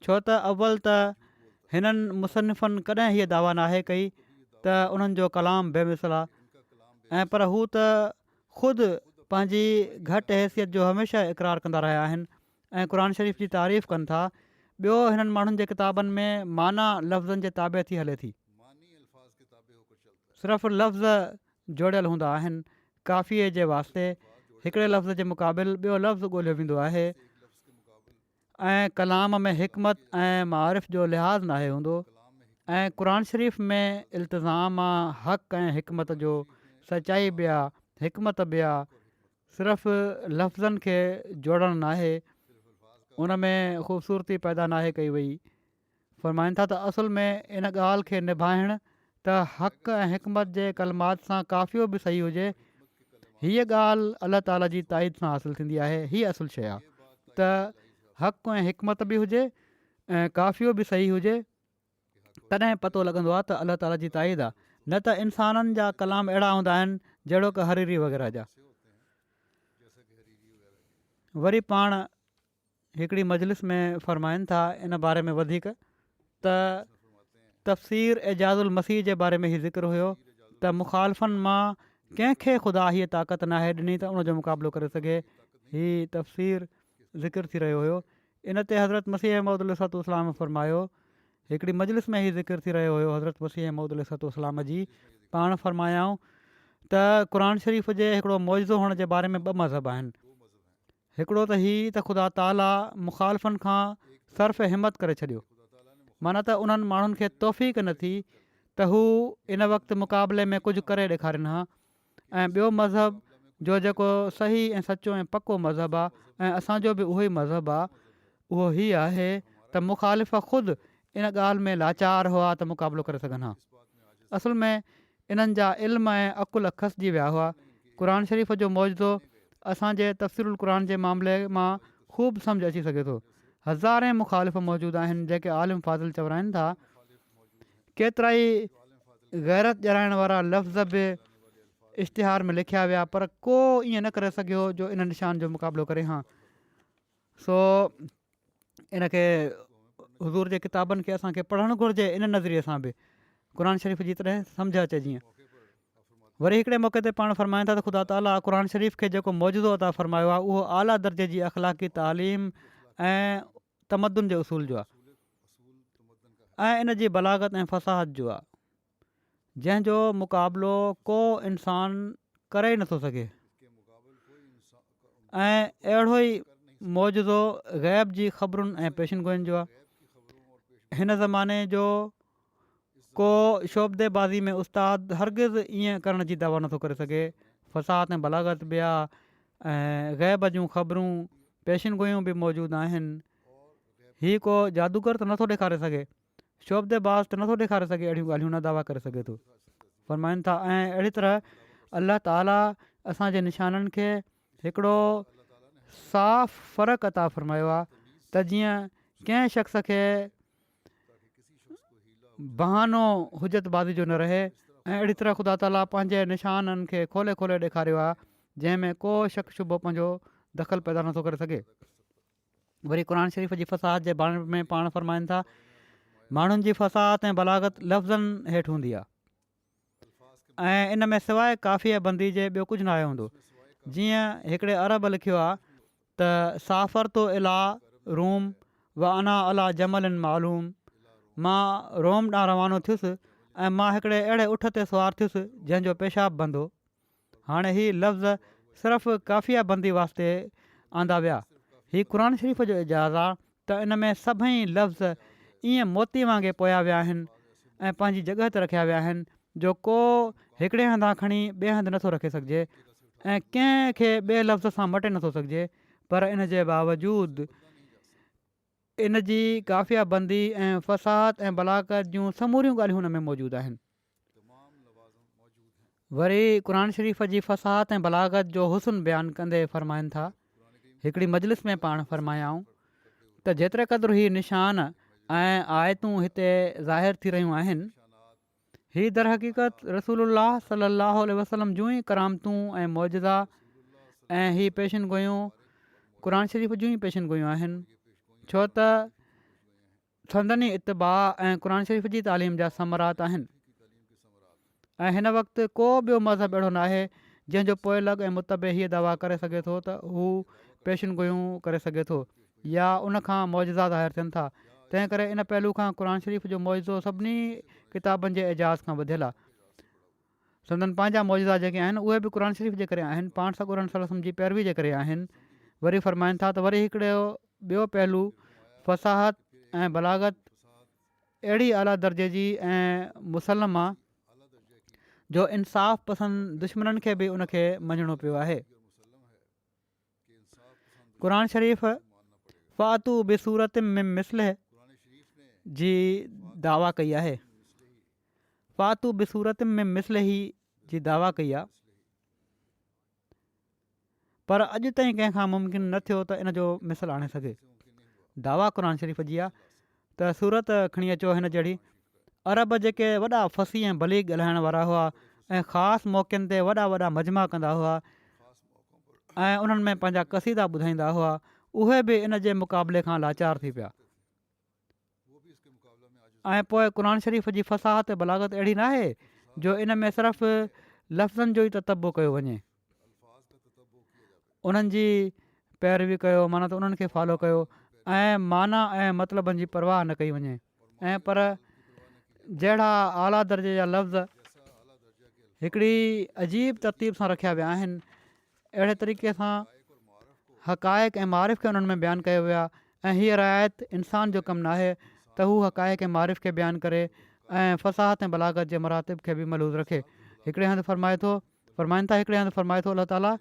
छो त अव्वल त हिननि मुसनिफ़नि कॾहिं हीअ दावा नाहे कई त उन्हनि जो कलाम बेमिसल आहे ऐं पर हू त ख़ुदि पंहिंजी घटि हैसियत जो हमेशह इक़रार कंदा रहिया आहिनि ऐं क़ुर शरीफ़ जी तारीफ़ कनि था। ॿियो हिननि माण्हुनि जे किताबनि में माना लफ़्ज़नि जे ताबे थी हले थी, सिर्फ़ु लफ़्ज़ जोड़ियल हूंदा आहिनि। काफ़ीअ जे वास्ते हिकिड़े लफ़्ज़ जे मुक़ाबिल ॿियो लफ़्ज़ ॻोल्हियो वेंदो आहे ऐं कलाम में हिकमत ऐं मारिफ़ जो लिहाज़ नाहे हूंदो ऐं क़ुर शरीफ़ में इल्तिज़ाम आहे हक़ ऐं हिकमत जो, सचाई बि आहे, हिकमत बि आहे, सिर्फ़ु लफ़्ज़नि खे जोड़णु नाहे, उन में ख़ूबसूरती पैदा नाहे कई वई। फ़रमाइनि था त असुल में इन ॻाल्हि खे निभाइणु त हक़ ऐं हिकमत जे कलमात सां काफ़ियो बि सही हुजे, हीअ ॻाल्हि अलाह ताला जी ताईद सां हासिलु थींदी आहे। हीअ असुलु शइ आहे त हक़ ऐं हिकमत बि हुजे ऐं काफ़ियो बि सही हुजे, तॾहिं पतो लॻंदो आहे त अलाह ताला जी ताईद आहे। न त इंसाननि जा कलाम अहिड़ा हूंदा आहिनि जहिड़ो की हरीरी वग़ैरह जा। वरी पाण हिकिड़ी मजलिस में फ़रमाइनि था इन बारे में वधीक त तफ़सीर एजाज़ुल मसीह जे बारे में हीउ ज़िक्र हुयो त मुख़ालिफ़नि मां कंहिंखे ख़ुदा हीअ ताक़त नाहे ॾिनी त उनजो मुक़ाबिलो करे सघे। हीअ तफ़सीर ज़िक्र थी रहियो हुयो। इन ते हज़रत मसीह मऊद अलैहिस्सलाम फ़रमायो, हिकिड़ी मजलिस में हीउ ज़िक्र थी रहियो हुयो हज़रत मसीह मऊद अलैहिस्सलाम जी। पाण फ़रमायाऊं त क़ुर शरीफ़ जे हिकिड़ो मौजज़ो हुअण जे बारे में 2 मज़हब आहिनि। हिकिड़ो त हीउ त ख़ुदा ताला मुख़ालिफ़नि खां सर्फ़ हिमत करे छॾियो, माना त उन्हनि माण्हुनि खे तौफ़ीक़ न थी त हू इन वक़्तु मुक़ाबले में कुझु करे ॾेखारनि हा। ऐं ॿियो मज़हब जो जेको सही ऐं सचो ऐं पको मज़हब आहे ऐं असांजो बि उहो ई मज़हब आहे, उहो ई आहे त मुख़ालिफ़ ख़ुदि इन ॻाल्हि में लाचार हुआ त मुक़ाबिलो करे सघनि हा। असुल में इन्हनि जा इल्म ऐं अकुल खसिजी विया हुआ। क़ुर शरीफ़ जो मौजूदो असांजे तफ़सीरुल क़ुर जे मामले मां ख़ूब सम्झ अची सघे थो। हज़ारे मुख़ालिफ़ मौजूदु आहिनि जेके आलिम फाज़िल चवराइनि था। केतिरा ई गैरत ॼाणाइण वारा लफ़्ज़ बि इश्तिहार में लिखिया विया, पर को ईअं न करे सघियो जो इन निशान जो मुक़ाबिलो करे हा। सो इनखे हुज़ूर जे किताबनि खे असांखे पढ़णु घुरिजे इन नज़रिए सां बि, क़ुर शरीफ़ जी तरह सम्झ अचे जीअं। वरी हिकिड़े मौक़े ते पाण फ़रमाइनि था त ख़ुदा ताला क़ुर शरीफ़ खे जेको मौजूदो अता फ़रमायो आहे उहो आला दर्जे जी अख़लाक़ी तालीम ऐं तमदुन जे उसूल जो आहे ऐं इन जी बलागत ऐं फ़साहत जो आहे, जंहिंजो मुक़ाबिलो को इंसान करे ई नथो सघे। ऐं अहिड़ो ई मौजूदो ग़ैब जी ख़बरुनि ऐं पेशिनगोइनि जो आहे। हिन ज़माने जो को शोबदेबाज़ी में उस्ताद हरगिज़ ईअं करण जी दावा नथो करे सघे। फ़साहत ऐं बलागत बि आहे ऐं ग़ैब जूं ख़बरूं पेशिनगोयूं बि मौजूदु आहिनि। हीअ को जादूगर त नथो ॾेखारे सघे, शोबदेबाज़ त नथो ॾेखारे सघे, अहिड़ियूं ॻाल्हियूं न दावा करे सघे थो। फ़रमाइनि था ऐं अहिड़ी तरह अलाह ताला असांजे निशाननि खे हिकिड़ो साफ़ फ़र्क़ु अता फ़रमायो आहे त जीअं कंहिं शख़्स खे बहानो हुजतबाज़ी जो न रहे। ऐं अहिड़ी तरह ख़ुदा ताला पंहिंजे निशाननि खे खोले खोले ॾेखारियो आहे जंहिंमें को शक शुबो पंहिंजो दख़ल पैदा नथो करे सघे। वरी क़ुर शरीफ़ जी फ़साहत जे बारे में पाण फ़रमाइनि था, माण्हुनि जी फ़साहत ऐं बलागत लफ़्ज़नि हेठि हूंदी आहे ऐं इन में सवाइ काफ़ीअ बंदी जे ॿियो कुझु न आयो हूंदो। जीअं हिकिड़े अरब लिखियो आहे त साफ़र तो इला रूम व अना अला जमल मालूम, मां रोम ॾांहुं रवानो थियुसि ऐं मां हिकिड़े अहिड़े उठ ते सुवार थियुसि जंहिंजो पेशाब बंदि हो। हाणे हीअ लफ़्ज़ सिर्फ़ु काफ़िया बंदी वास्ते आंदा विया। हीअ क़ुर शरीफ़ जो एजाज़ आहे त इन में सभई लफ़्ज़ ईअं मोती वांगुरु पोया विया आहिनि ऐं पंहिंजी जॻह ते रखिया विया आहिनि जो को हिकिड़े हंधा खणी ॿिए हंधि नथो रखे सघिजे ऐं कंहिंखे ॿिए लफ़्ज़ सां मटे नथो सघिजे। पर इन जे बावजूदु इन जी काफ़िया बंदी ऐं फ़साहत ऐं बलागत जूं समूरियूं ॻाल्हियूं हुन में मौजूदु आहिनि। वरी क़ुर शरीफ़ जी फ़साहत ऐं बलागत जो हुस्न बयानु कंदे फ़रमाइनि था, हिकिड़ी मजलिस में पाण फ़रमायाऊं त जेतिरे क़दुरु ही निशान ऐं आयतूं हिते ज़ाहिर थी रहियूं आहिनि, हीअ दर हक़ीक़त रसूलुल्लाह सल्लल्लाहु अलैहि वसल्लम जूं ई करामतूं ऐं मौजज़ा ऐं हीअ पेशिन गोयूं क़ुर शरीफ़ जूं ई पेशिन गोयूं आहिनि, छो त संदनी इतबा ऐं क़ुर शरीफ़ जी तालीम जा समरात आहिनि। ऐं हिन वक़्तु को ॿियो मज़हब अहिड़ो न आहे जंहिंजो पोइ लॻ ऐं मुतबे हीअ दावा करे सघे थो त हू पेशिन गोयूं करे सघे थो या उनखां मौजज़ा ज़ाहिर थियनि था। तंहिं करे इन पहलू खां क़ुर शरीफ़ जो मौजज़ो सभिनी किताबनि जे एजाज़ खां वधियलु आहे। संदन पंहिंजा मौजज़ा जेके आहिनि उहे बि क़ुर शरीफ़ जे करे आहिनि, पाण सॻुरनि सलम जी पैरवी जे करे आहिनि। वरी फ़रमाइनि था त वरी हिकिड़ो ॿियो पहलू फ़साहत ऐं बलागत अहिड़ी आला दर्जे जी ऐं मुसलम आहे जो इंसाफ़ पसंदि दुश्मननि खे बि उनखे मञिणो पियो आहे। क़ुर शरीफ़ फ़ातू बिसूरत में मिसलह जी दावा कई आहे, फ़ातू बिसूरत में मिसलही जी दावा कई आहे, पर अॼु ताईं कंहिंखां मुमकिन न थियो त इन जो मिसल आणे सघे। दावा क़ुर शरीफ़ जी आहे त सूरत खणी अचो हिन जहिड़ी। अरब जेके वॾा फसी ऐं बलीग ॻाल्हाइण वारा हुआ ऐं ख़ासि मौक़नि ते वॾा वॾा मजमा कंदा हुआ ऐं उन्हनि में पंहिंजा क़सीदा ॿुधाईंदा हुआ, उहे बि इन जे मुक़ाबले खां लाचार थी पिया। ऐं पोइ क़ुर शरीफ़ जी फ़साहत बलागत अहिड़ी न आहे जो इन में सिर्फ़ु लफ़्ज़नि जो ई ततबो कयो वञे, उन्हनि जी पैरवी कयो, माना त उन्हनि खे फॉलो कयो ऐं माना ऐं मतिलबनि जी परवाह न कई वञे। ऐं पर जहिड़ा आला दर्जे जा लफ़्ज़ हिकिड़ी अजीब तरतीब सां रखिया विया आहिनि, अहिड़े तरीक़े सां हक़ाइक़ ऐं मारिफ़ खे उन्हनि में बयानु कयो विया। ऐं हीअ रिआयत इंसान जो कमु न आहे त हू हक़ाइक़ ऐं मारिफ़ खे बयानु करे ऐं फ़साहत ऐं बलागत जे मरातिब खे बि महलूज़ रखे। हिकिड़े हंधि फरमाइनि था हिकिड़े हंधि फरमाए थो अलाह ताला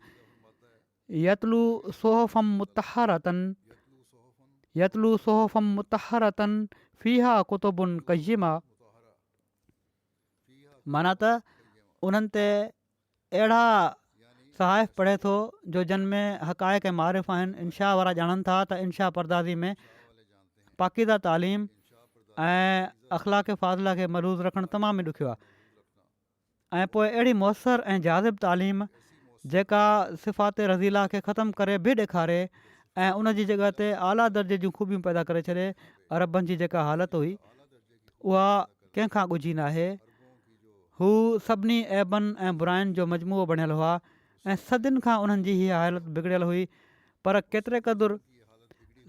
यतलू सोहफ़म मुतहरतन फ़ीहा कुतुबुन क़य्यिमा, माना त उन्हनि ते अहिड़ा सहाइफ़ पढ़े थो जो जिन में हक़ाइक़ ऐं मारिफ़ आहिनि। इनशा वारा ॼाणनि था त इनशा परदाज़ी में पाकीदा तालीम ऐं अख़लाक़ फ़ाज़िला खे महलूज़ रखणु तमामु ई ॾुखियो आहे। ऐं पोइ अहिड़ी मुयसरु ऐं जाज़िब तालीम जेका सिफ़ात रज़ीला खे ख़तमु करे बि ॾेखारे ऐं उन जी जॻह ते आला दर्जे जूं ख़ूबियूं पैदा करे छॾे। अरबनि जी जेका हालति हुई उहा कंहिंखां ॻुझी न आहे। हू सभिनी ऐबनि ऐं बुराइनि जो मजमूओ बणियलु हुआ ऐं सदियुनि खां उन्हनि जी हीअ हालति बिगड़ियल हुई। पर केतिरे क़दुरु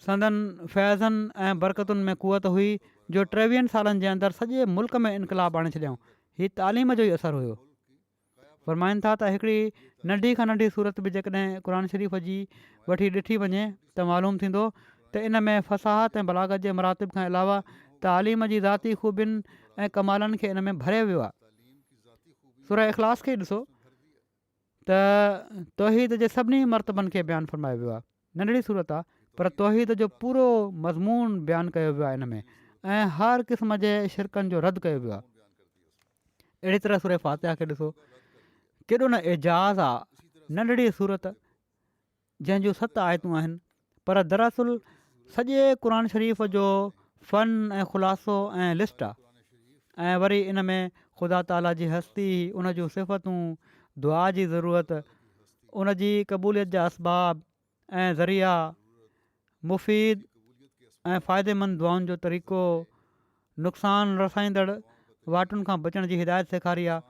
संदन फैज़नि ऐं बरकतुनि में कुवत हुई जो 23 सालनि जे अंदरि सॼे मुल्क में इनक़लाब आणे छॾियऊं। हीअ तालीम जो ई असरु हुयो। फ़रमाइनि था त हिकिड़ी नंढी खां नंढी सूरत बि जेकॾहिं क़ुर शरीफ़ जी वठी ॾिठी वञे त मालूम थींदो त इन में फ़साहत ऐं बलागत जे मरातिब खां अलावा तालीम जी ज़ाती ख़ूबियुनि ऐं कमालनि खे इन में भरियो वियो आहे। सूरह इख़लास खे ॾिसो त तौहीद जे सभिनी मर्तबनि खे बयानु फ़रमायो वियो आहे। नंढड़ी सूरत आहे पर तौहीद जो पूरो मज़मून बयानु कयो वियो आहे इन में ऐं हर क़िस्म जे शिरकनि जो रद्द कयो वियो आहे। अहिड़ी तरह सूरह फ़ातिहा खे ॾिसो, केॾो न एजाज़ आहे। नंढड़ी सूरत जंहिंजूं 7 आयतूं आहिनि पर दरअसल सॼे क़ुर शरीफ़ जो फ़न ऐं ख़ुलासो ऐं लिस्ट आहे। ऐं वरी इन में ख़ुदा ताला जी हस्ती, उन जूं सिफ़तूं, दुआ जी ज़रूरत, उन जी क़बूलियत जा असबाब ऐं ज़रिया, मुफ़ीद ऐं फ़ाइदेमंद दुआउनि जो तरीक़ो, नुक़सान रसाईंदड़ वाटुनि खां बचण जी हिदायत सेखारी आहे।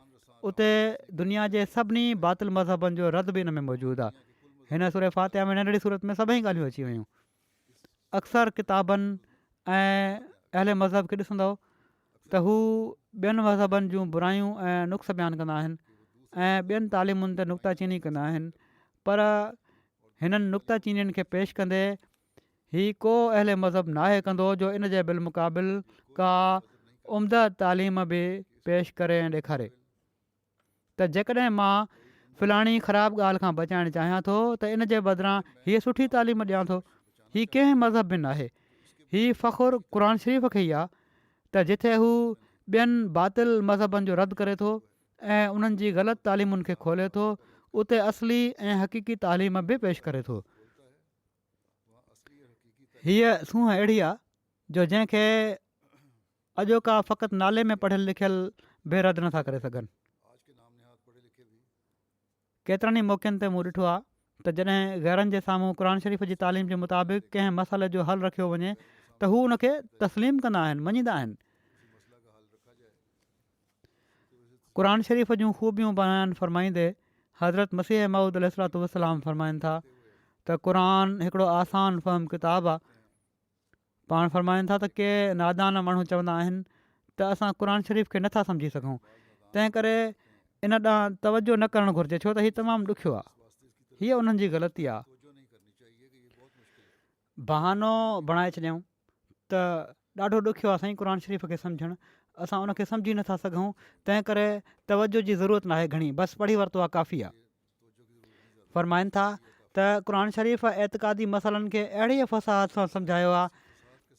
उते दुनिया जे सभिनी बातिल मज़हबनि जो रद्द बि इन में मौजूदु आहे। हिन सूरह फ़ातिहा में नंढड़ी सूरत में सभई ॻाल्हियूं अची वियूं। अक्सर किताबनि ऐं अहले मज़हब खे ॾिसंदव त हू ॿियनि मज़हबनि जूं बुरायूं ऐं नुक़्स बयानु कंदा आहिनि ऐं ॿियनि तालीमुनि ते नुक़्ताचीनी कंदा आहिनि। पर हिननि नुक़्ताचीनियुनि खे पेश कंदे ही को अहले मज़हब नाहे कंदो जो इन जे बिलमुक़ाबिल का उम्दा तालीम बि पेश करे ऐं ॾेखारे त जेकॾहिं मां फ़लाणी ख़राबु ॻाल्हि खां बचाइणु चाहियां थो त इन जे बदिरां हीअ सुठी तालीम ॾियां थो। हीअ कंहिं मज़हब बि न आहे। हीअ फ़ख़ुरु क़ुर शरीफ़ खे ई आहे त जिथे हू ॿियनि बातिल मज़हबनि जो रद्द करे थो ऐं उन्हनि जी ग़लति तालीमुनि खे खोले थो, उते असली ऐं हक़ीक़ी तालीम बि पेश करे थो। हीअ सूंहं अहिड़ी आहे जो जंहिंखे अॼोका फ़क़ति नाले में पढ़ियल लिखियल बि रद्द नथा करे सघनि। केतिरनि ई मौक़नि ते मूं ॾिठो आहे त जॾहिं गैरनि जे साम्हूं क़ुर शरीफ़ जी तालीम जे मुताबिक़ कंहिं मसइले जो हलु रखियो वञे त हू उनखे तस्लीम कंदा आहिनि, मञींदा आहिनि। क़ुर शरीफ़ जूं ख़ूबियूं बयानु फ़रमाईंदे हज़रत मसीह मऊद अलैहिस्सलातु वस्सलाम फ़रमाइनि था त क़ुर हिकिड़ो आसान फ़हम किताबु आहे। पाण फ़रमाइनि था त के नादान माण्हू चवंदा आहिनि त असां क़ुर शरीफ़ खे नथा सम्झी सघूं, तंहिं करे इन ॾांहुं तवजो न करणु घुरिजे छो त हीअ तमामु ॾुखियो आहे। हीअ उन्हनि जी ग़लती आहे। बहानो बणाए छॾियऊं त ॾाढो ॾुखियो आहे साईं क़ुर शरीफ़ खे सम्झणु, असां उनखे सम्झी नथा सघूं, तंहिं करे तवजो जी ज़रूरत न आहे घणी, बसि पढ़ी वरितो आहे काफ़ी आहे। फ़रमाइनि था त क़ुर शरीफ़ एतिक़ादी मसइलनि खे अहिड़ी फ़साहत सां सम्झायो आहे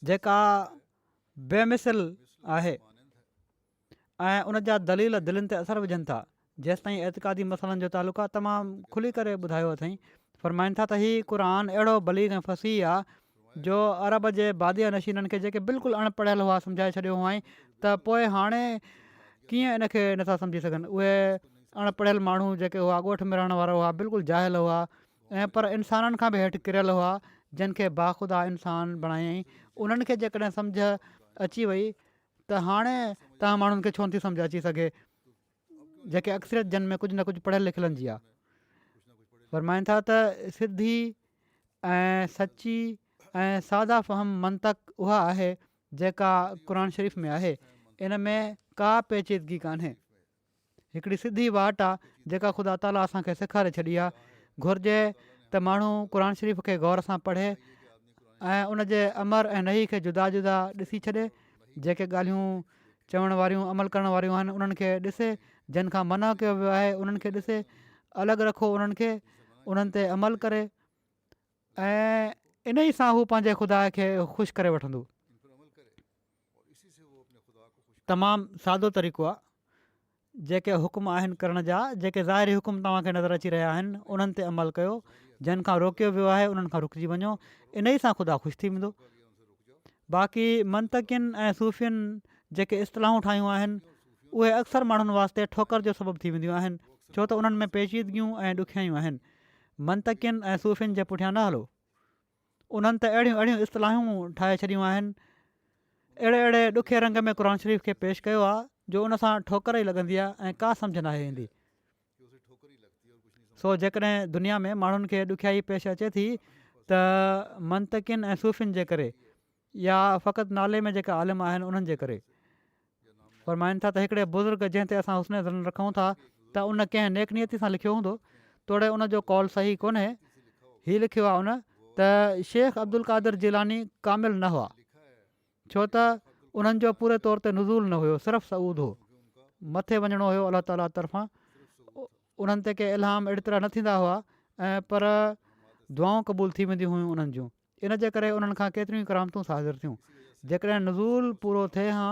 जेका बेमिसल आहे ऐं उन जा दलील दिलनि ते असरु विझनि था। जेसि ताईं एतिक़ादी मसइलनि जो तालुक़ु आहे तमामु खुली करे ॿुधायो अथई। फ़रमाइनि था त हीअ क़ुर अहिड़ो बलीग ऐं फ़सीह आहे जो अरब जे बादिया नशीननि खे जेके बिल्कुलु अणपढ़ियल हुआ सम्झाए छॾियो हुअईं त पोइ हाणे कीअं इन खे नथा सम्झी सघनि। उहे अणपढ़ियल माण्हू जेके हुआ, ॻोठ में रहण वारा हुआ, बिल्कुलु जाहिल हुआ ऐं पर इंसाननि खां बि हेठि किरियल हुआ जिन खे बाख़ुदा इंसान बणायईं। उन्हनि खे जेकॾहिं सम्झ अची वई त हाणे तव्हां माण्हुनि खे छो नथी सम्झ अची सघे जेके अक्सरियत जन में कुझु न कुझु पढ़ियल लिखियलनि जी आहे। फ़रमाइनि था त सिधी ऐं सची ऐं सादा फ़हम मंतक उहा आहे जेका क़ुर शरीफ़ में आहे। इन में का पेचीदगी कान्हे। हिकिड़ी सिधी वाट आहे जेका ख़ुदा ताला असांखे सेखारे छॾी आहे। घुरिजे त माण्हू क़ुर शरीफ़ खे गौर सां पढ़े ऐं उन जे अमर ऐं नही खे जुदा जुदा ॾिसी छॾे। जेके ॻाल्हियूं चवण वारियूं अमल करण वारियूं आहिनि उन्हनि खे ॾिसे, जिन खां मना कयो वियो आहे उन्हनि खे ॾिसे, अलॻि रखो उन्हनि खे, उन्हनि ते अमल करे ऐं इन ई सां हू पंहिंजे ख़ुदा खे ख़ुशि करे वठंदो। तमामु सादो तरीक़ो आहे। जेके हुकुम आहिनि करण जा, जेके ज़ाहिरी हुकुम तव्हांखे नज़र अची रहिया आहिनि उन्हनि ते अमल कयो, जिन खां रोकियो वियो आहे उन्हनि खां रुकिजी वञो, इन ई सां ख़ुदा ख़ुशि थी वेंदो। बाक़ी मंतकियुनि ऐं सूफ़ियुनि जेके इस्तलाहूं ठाहियूं आहिनि उहे अक्सर माण्हुनि वास्ते ठोकर जो सबबु थी वेंदियूं आहिनि, छो त उन्हनि में पेचीदगियूं ऐं ॾुखियायूं आहिनि। मंतकियुनि ऐं सूफ़ियुनि जे पुठियां न हलो। उन्हनि त अहिड़ियूं अहिड़ियूं इस्तलाहूं ठाहे छॾियूं आहिनि, अहिड़े अहिड़े ॾुखे रंग में क़ुर शरीफ़ खे पेश कयो आहे जो उन सां ठोकर ई लॻंदी आहे ऐं का सम्झ न आहे ईंदी। सो जेकॾहिं दुनिया में माण्हुनि खे ॾुखियाई पेश अचे थी त मंतकियुनि ऐं सूफ़ियुनि जे करे या फ़क़ति नाले में जेका आलिम आहिनि उन्हनि जे करे। फ़रमाइनि था त हिकिड़े बुज़ुर्ग जंहिं ते असां हुस्न ज़न रखूं था त उन कंहिं नेक नियती सां लिखियो हूंदो, तोड़े उनजो कॉल सही कोन्हे। हीअ लिखियो आहे उन त शेख अब्दुल कादिर जिलानी कामिल न हुआ, छो त उन्हनि जो पूरे तौर ते नुज़ूल न हुयो, सिर्फ़ु सऊद हो, मथे वञिणो हुयो अलाह ताला तरफ़ां। उन्हनि ते के इल्हाम अहिड़ी तरह न थींदा हुआ ऐं पर दुआऊं क़बूल थी वेंदियूं हुयूं उन्हनि जूं। इन जे करे उन्हनि खां केतिरियूं करामतूं साज़िर थियूं। जेकॾहिं नुज़ूल पूरो थिए हा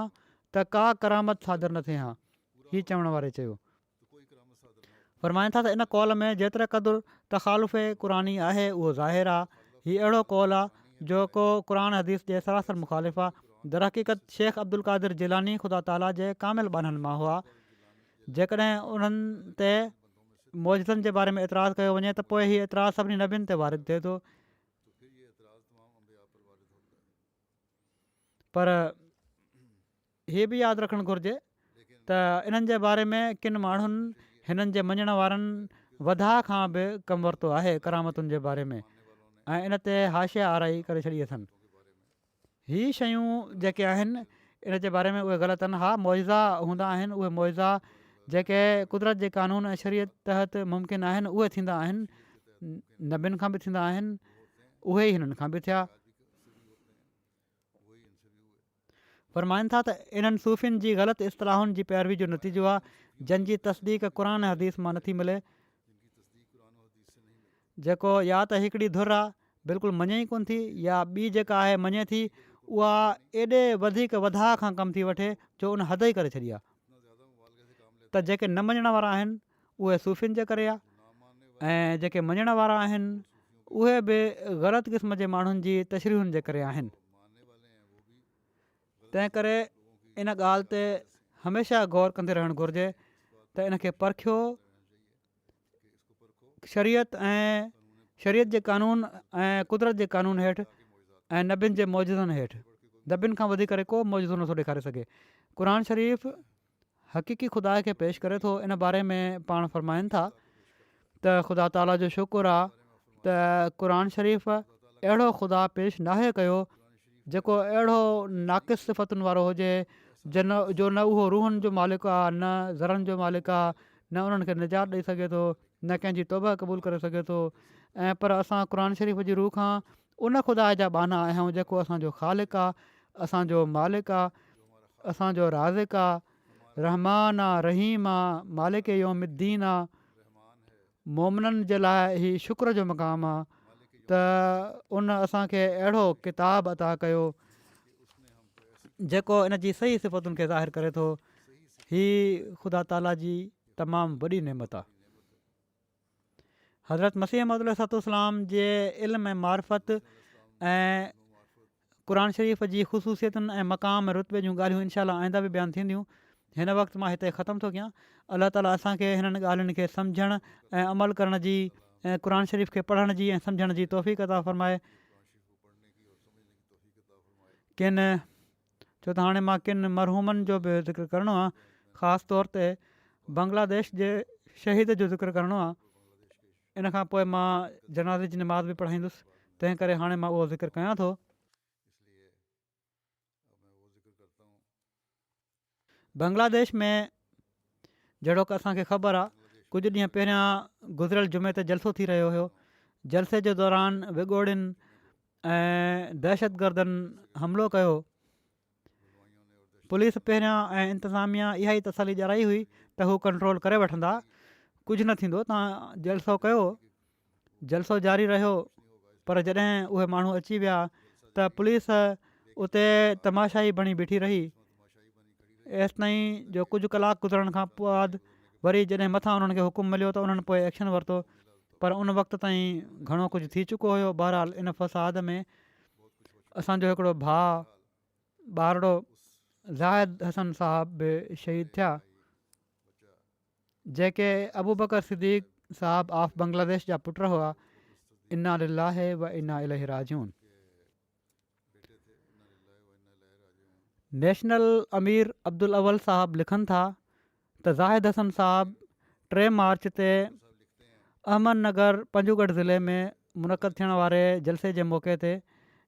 त का करामत सादर न थिए हा। हीअ चवण वारे चयो। फ़रमाइनि था त इन कौल में जेतिरे क़दुरु तख़ालुफ़ क़ुरानी आहे उहो ज़ाहिर आहे। हीअ अहिड़ो कौल आहे जेको क़ुर हदीस जे सरासर मुख़ालिफ़ आहे। दर हक़ीक़त शेख अब्दुल कादिर जिलानी ख़ुदा ताला जे कामिल बाननि मां हुआ। जेकॾहिं उन्हनि ते मौजज़नि जे बारे में एतिराज़ु कयो वञे त पोइ हीअ एतिराज़ु सभिनी नबियुनि ते वारिद थिए थो। पर हीअ बि यादि रखणु घुरिजे त इन्हनि जे बारे में किन माण्हुनि हिननि जे मञण वारनि वधा खां बि कमु वरितो आहे करामतुनि जे बारे में, ऐं इन ते हाशिया आराई करे छॾी अथनि। हीअ शयूं जेके आहिनि इन जे बारे में उहे ग़लति आहिनि। हा, मुइज़ा हूंदा आहिनि, उहे मुइज़ा जेके कुदरत जे कानून ऐं शरीयत तहत मुमकिन आहिनि उहे थींदा आहिनि, नबियुनि खां बि थींदा आहिनि, उहे ई हिननि खां बि थिया। फ़रमाइनि था त इन्हनि सूफ़ियुनि जी ग़लति इस्तलाहुनि जी पैरवी जो नतीजो आहे जंहिंजी तस्दीक क़ुर ऐं हदीस मां नथी मिले। जेको या त हिकिड़ी धुर आहे बिल्कुलु मञे ई कोन्ह थी, या ॿी जेका आहे मञे थी उहा एॾे वधीक वधा खां कमु थी वठे जो उन हद ई करे छॾी आहे। त जेके न मञण वारा आहिनि उहे सूफ़ियुनि जे करे आहे, ऐं जेके मञण वारा आहिनि उहे बि ग़लति क़िस्म जे माण्हुनि जी तशरीहुनि जे करे आहिनि। तंहिं करे इन ॻाल्हि ते हमेशह गौर कंदे रहणु घुरिजे त इन खे परखियो शरीयत जे कानून ऐं कुदरत जे कानून हेठि ऐं नबियुनि जे मौजज़नि हेठि। नबियुनि खां वधी करे को मौजज़ो नथो ॾेखारे सघे। क़ुर शरीफ़ हक़ीक़ी ख़ुदा खे पेश करे थो। इन बारे में पाण फ़रमाइनि था त ख़ुदा ताला जो शुकुरु आहे त क़ुर शरीफ़ अहिड़ो ख़ुदा पेश नाहे कयो जेको अहिड़ो नाक़िस सिफ़तुनि वारो हुजे जो न उहो रूहनि जो मालिक आहे, न ज़रनि जो मालिक आहे, न उन्हनि खे निजात ॾेई सघे थो, न कंहिंजी तौबा क़बूल करे सघे थो। ऐं पर असां क़ुर शरीफ़ जी रूह खां उन ख़ुदा जा बाना आहियूं जेको असांजो ख़ालिक आहे, असांजो मालिक आहे, असांजो राज़िक आहे, रहमान आहे, रहीम आहे, मालिक यौमुद्दीन आहे। मोमिननि जे लाइ हीउ शुक्र जो मक़ाम आहे त उन असांखे अहिड़ो किताबु अता कयो जेको इन जी सही सिफ़तुनि खे ज़ाहिर करे थो। हीअ ख़ुदा ताला जी तमामु वॾी नेमत आहे। हज़रत मसीह मौद अलैहिस्सलाम जे इल्म ऐं मारिफत ऐं क़ुर शरीफ़ जी ख़ुसूसियतुनि ऐं मक़ाम रुतबे जूं ॻाल्हियूं इनशा आईंदा बि बयानु थींदियूं। हिन वक़्तु मां हिते ख़तमु थो कयां। अलाह ताला असांखे हिननि ॻाल्हियुनि खे सम्झण ऐं अमल करण जी ऐं क़ुर शरीफ़ खे पढ़ण जी ऐं सम्झण जी तौफ़ीक़ अता फ़रमाए। किन छो त हाणे मां किन मरहूमनि जो बि ज़िक्र करिणो आहे, ख़ासि तौर ते बांग्लादेश जे शहीद जो ज़िक्र करिणो आहे। इन खां पोइ मां जनाज़े जी नमाज़ बि पढ़ाईंदुसि, तंहिं करे हाणे मां उहो ज़िक्र कयां थो। बांग्लादेश में जहिड़ो की असांखे ख़बर आहे कुझु ॾींहं पहिरियां गुज़िरियल जुमे ते जलसो थी रहियो हुयो। जलसे जे दौरान विॻोड़ियुनि ऐं दहशतगर्दनि हमिलो कयो पुलिस पहिरियां ऐं इंतिज़ामिया इहा ई तसली ॼाराई हुई त हू कंट्रोल करे वठंदा, कुझु न थींदो, तव्हां जलसो कयो। जलसो जारी रहियो, पर जॾहिं उहे माण्हू अची विया त पुलिस उते तमाशाई बणी बीठी रही। एसि ताईं जो कुझु कलाक गुज़रण खां पोइ वरी जॾहिं मथां उन्हनि खे हुकुम मिलियो त उन्हनि पोइ एक्शन वरितो, पर उन वक़्त ताईं घणो कुझु थी चुको हुयो। बहरहाल इन फ़साद में असांजो हिकिड़ो भाउ ॿारड़ो ज़ाहिद हसन साहब बि शहीद थिया, जेके अबू बकर सिद्दीक़ साहब ऑफ बांग्लादेश जा पुट हुआ। इन्ना लिल्लाहि व इन्ना इलैहि राजिऊन। नेशनल अमीर अब्दुल अवल साहब लिखनि था त ज़ाहिद हसन साहब 3 मार्च ते अहमदनगर पंजूगढ़ ज़िले में मुनक़द थियण वारे जलसे जे मौक़े ते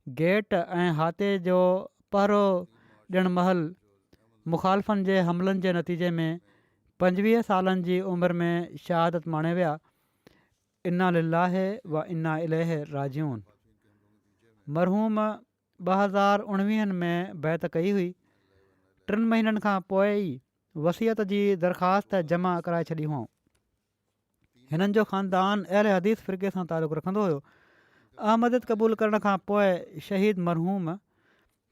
गेट ऐं हाते जो पहिरो ॾियणु महिल मुखालफ़नि जे हमलनि जे नतीजे में 25 सालनि जी उमिरि में शहादत माणे विया। इन्ना लिल्लाहि व इन्ना इलैहि राजिऊन। मरहूम 2019 में बैत कई हुई। 3 महीननि खां पोइ ई वसियत जी दरख़्वास्त जमा कराए छॾी हुअऊं। हिननि जो ख़ानदान अहल हदीस फ़िरक़े सां तालुक़ु रखंदो हुयो। अहमदियत क़बूल करण खां पोइ शहीद मरहूम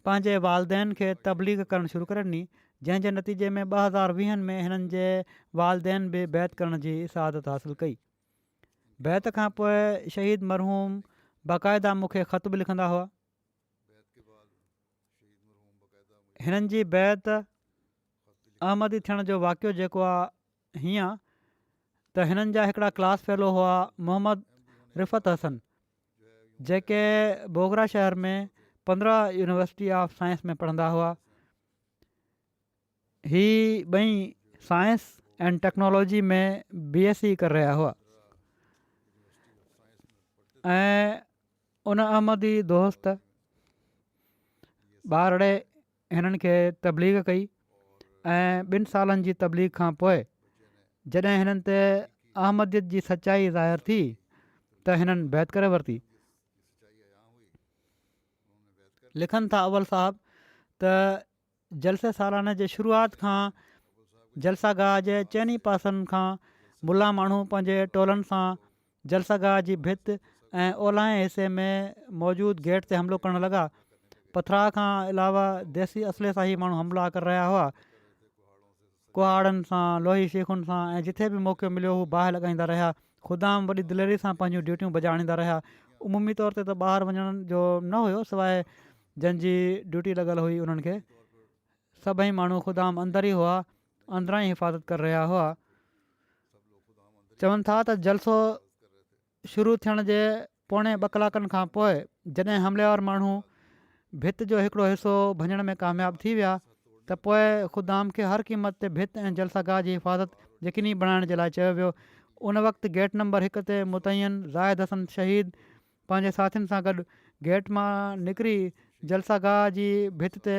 पंहिंजे वालदेन खे तबलीग करणु शुरू करे ॾिनी, जंहिंजे नतीजे में 2020 में हिननि जे वालदेन बि बैत करण जी सआदत हासिलु कई। बैत खां पोइ शहीद मरहूम बाक़ाइदा मूंखे ख़त बि लिखंदा हुआ। हिननि जी बैत अहमदी थियण जो वाक़ियो जेको आहे हीअं त हिननि जा हिकिड़ा क्लास फेलो हुआ मोहम्मद रिफ़त हसन, जेके बोगरा शहर में 15 यूनिवर्सिटी ऑफ साइंस में पढ़ंदा हुआ। ही ॿई साइंस एंड टेक्नोलॉजी में BSc करे रहिया हुआ ऐं उन अहमदी दोस्त ॿारड़े हिननि खे तबलीग कई ऐं 2 सालनि जी तबलीग खां पोइ जॾहिं हिननि ते अहमदियत जी सचाई ज़ाहिर थी त हिननि बैत करे वरिती। लिखनि था अवल साहब त जलसे सालाने जे शुरूआति खां जलसागाह जे चइनी पासनि खां मुला माण्हू पंहिंजे टोलनि सां जलसागाह जी भित ऐं ओलाहे हिसे में मौजूदु गेट ते हमिलो करणु लॻा। पथराउ खां अलावा देसी असले सां ई माण्हू हमला करे रहिया हुआ। कुहाड़नि सां, लोही शीखुनि सां ऐं जिथे बि मौक़ो मिलियो हू बाहि लॻाईंदा रहिया। ख़ुदाम वॾी दिलेरी सां पंहिंजूं ड्यूटियूं बजाणींदा रहिया। उमूमी तौर ते त ॿाहिरि वञण जो न हुयो, सवाइ जंहिंजी ड्यूटी लॻल हुई उन्हनि खे। सभई माण्हू ख़ुदाम अंदरि ई हुआ, अंदरां ई हिफ़ाज़त करे रहिया हुआ। चवनि था त जलसो शुरू थियण जे पौणे 2 कलाकनि खां पोइ जॾहिं हमलेवार माण्हू भित जो हिकिड़ो हिसो भञण में कामयाबु थी विया त पोइ ख़ुदाम खे हर क़ीमत ते भित ऐं जलसागाह जी हिफ़ाज़त यकीनी बणाइण जे लाइ चयो वियो। उन वक़्तु गेट नंबर 1 ते मुतयन ज़ाहिद हसन शहीद पंहिंजे साथियुनि सां गॾु गेट मां निकिरी जलसागाह जी भित ते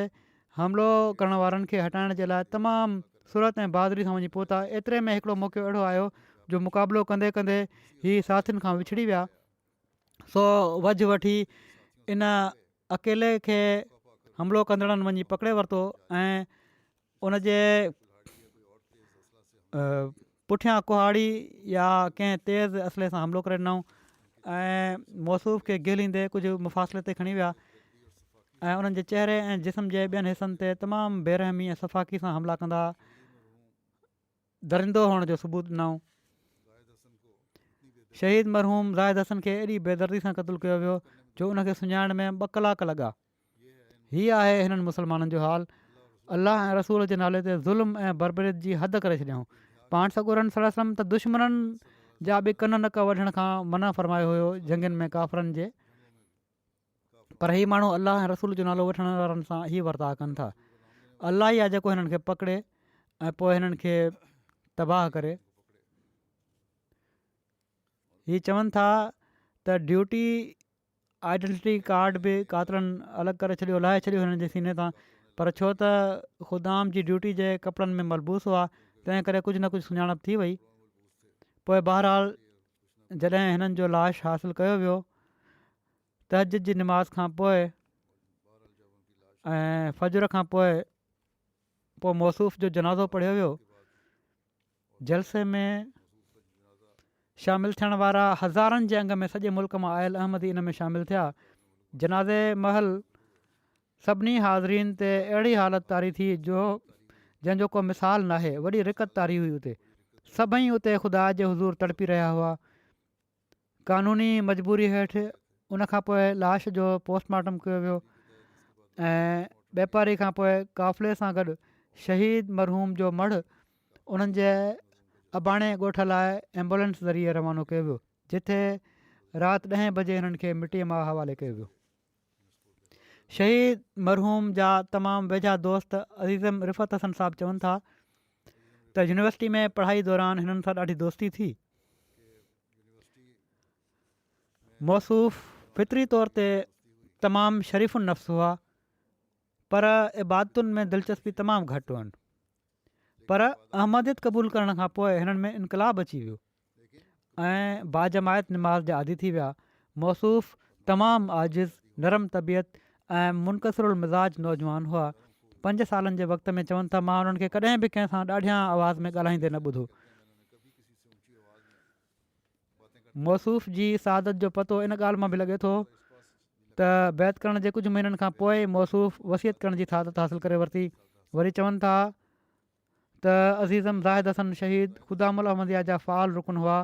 हमिलो करण वारनि खे हटाइण जे लाइ तमामु सूरत ऐं बहादुरी सां वञी पहुता। एतिरे में हिकिड़ो मौक़ो अहिड़ो आयो जो मुक़ाबिलो कंदे कंदे ही साथियुनि खां विछड़ी विया। सो वझ वठी इन अकेले खे हमिलो कंदड़नि वञी पकिड़े वरितो ऐं उनजे पुठियां कुहाड़ी या कंहिं तेज़ असले सां हमिलो करे ॾिनऊं ऐं मौसूफ़ खे गिहलींदे कुझु मुफ़ासिले ते खणी विया ऐं उन्हनि जे चहिरे ऐं जिस्म जे ॿियनि हिसनि ते तमामु बेरहमी ऐं सफ़ाकी सां हमला कंदा दरिंदो हुअण जो सबूत ॾिनऊं। शहीद मरहूम ज़ाहिद हसन खे एॾी बेदर्दी सां क़तलु कयो वियो जो उनखे सुञाणण में 2 कलाक लॻा। हीअ आहे हिननि मुस्लमाननि जो हाल। अलाह ऐं रसूल जे नाले ते ज़ुल्म ऐं बरबरीत जी हद करे छॾियऊं। पाण सॻोरनि सलम त दुश्मननि जा बि कन नक वढण खां मना फ़रमायो हुयो जंगनि में काफ़रनि जे, पर ही माण्हू अलाह ऐं रसूल जो नालो वठण वारनि सां ई वर्ताव कनि था। अलाह ई आहे जेको हिननि खे पकिड़े ऐं पोइ हिननि खे तबाह करे। ही चवनि था त ड्यूटी आइडेंटिटी कार्ड बि कातिरनि अलॻि करे छॾियो, लाहे छॾियो हिननि जे सीने तां, पर छो त ख़ुदाम जी ड्यूटी जे कपिड़नि में मलबूस हुआ तंहिं करे कुझु न कुझु सुञाणप थी वई। पोइ बहरहाल जॾहिं हिननि जो लाश हासिलु कयो वियो तहज्जुद जी निमाज़ खां पोइ ऐं फजर खां पोइ पोइ मौसूफ़ जो जनाज़ो पढ़ियो वियो। जलसे में शामिलु थियण वारा हज़ारनि जे अंग में सॼे मुल्क मां आयल अहमदी इन में शामिलु थिया। जनाज़े महल सभिनी हाज़रीन ते अहिड़ी हालत तारी थी जंहिंजो को मिसाल नाहे। वॾी रिकत तारी हुई उते। सभई उते ख़ुदा जे हुज़ूर तड़पी रहिया हुआ। क़ानूनी मजबूरी हेठि उनखां पोइ लाश जो पोस्टमार्टम कयो वियो ऐं वापारी खां पोइ काफ़िले सां गॾु शहीद मरहूम जो मढ़ उन्हनि जे अबाणे ॻोठ लाइ एम्बुलेंस ज़रिए रवानो कयो वियो, जिथे राति 10 बजे हिननि खे मिटीअ मां हवाले कयो वियो। शहीद मरहूम जा तमामु वेझा दोस्त अज़ीज़म रिफ़त हसन साहब चवनि था त यूनिवर्सिटी में पढ़ाई दौरान हिननि सां ॾाढी दोस्ती थी। मौसूफ़ फितरी तौर ते तमामु शरीफ़ुन नफ़्स हुआ, पर इबादतुनि में दिलचस्पी तमामु घटि हुअनि। पर अहमदियत क़बूल करण खां पोइ हिननि में इनकलाब अची वियो ऐं बाजमायत निमाज़ जा आदी थी विया। मौसूफ़ तमामु आजिज़, नरम तबियत ऐं मुनक़सिरुल मिज़ाज नौजवान हुआ। 5 सालनि जे वक़्त में चवनि था मां उन्हनि खे कॾहिं बि कंहिंसां ॾाढिया आवाज़ में ॻाल्हाईंदे न ॿुधो। मौसूफ़ जी सआदत जो पतो इन ॻाल्हि मां बि लॻे थो त बैत करण जे कुझु महीननि खां पोइ मौसूफ़ वसियत करण जी सआदत हासिलु करे वरिती। वरी चवनि था त अज़ीज़म ज़ाहिद हसन शहीद ख़ुदामुल अहमदिया जा फ़ाल रुकन हुआ।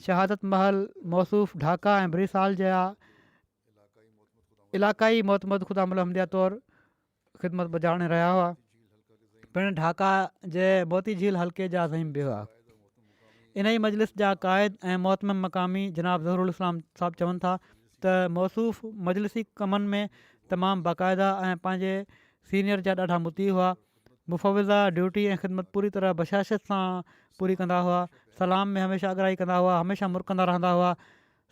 शहादत महल मौसूफ़ ढाका ऐं ब्रिसाल जा इलाक़ाई मोतमद ख़ुदामुल अहमदिया तौरु ख़िदमत बजाणे रहिया हुआ। पिणु ढाका जे मोती झील हल्के जा ज़हीम बि हुआ। इन ई मजलिस जा क़ाइद ऐं मोतमम मक़ामी जनाब ज़हरुल इस्लाम साहब चवनि था त मौसूफ़ मजलिसी कमनि में तमामु बाक़ाइदा ऐं पंहिंजे सीनियर जा ॾाढा मुती हुआ। मुफ़विज़ा ड्यूटी ऐं ख़िदमत पूरी तरह बशाशत सां पूरी कंदा हुआ। सलाम में हमेशह अॻराई कंदा हुआ, हमेशह मुरकंदा रहंदा हुआ।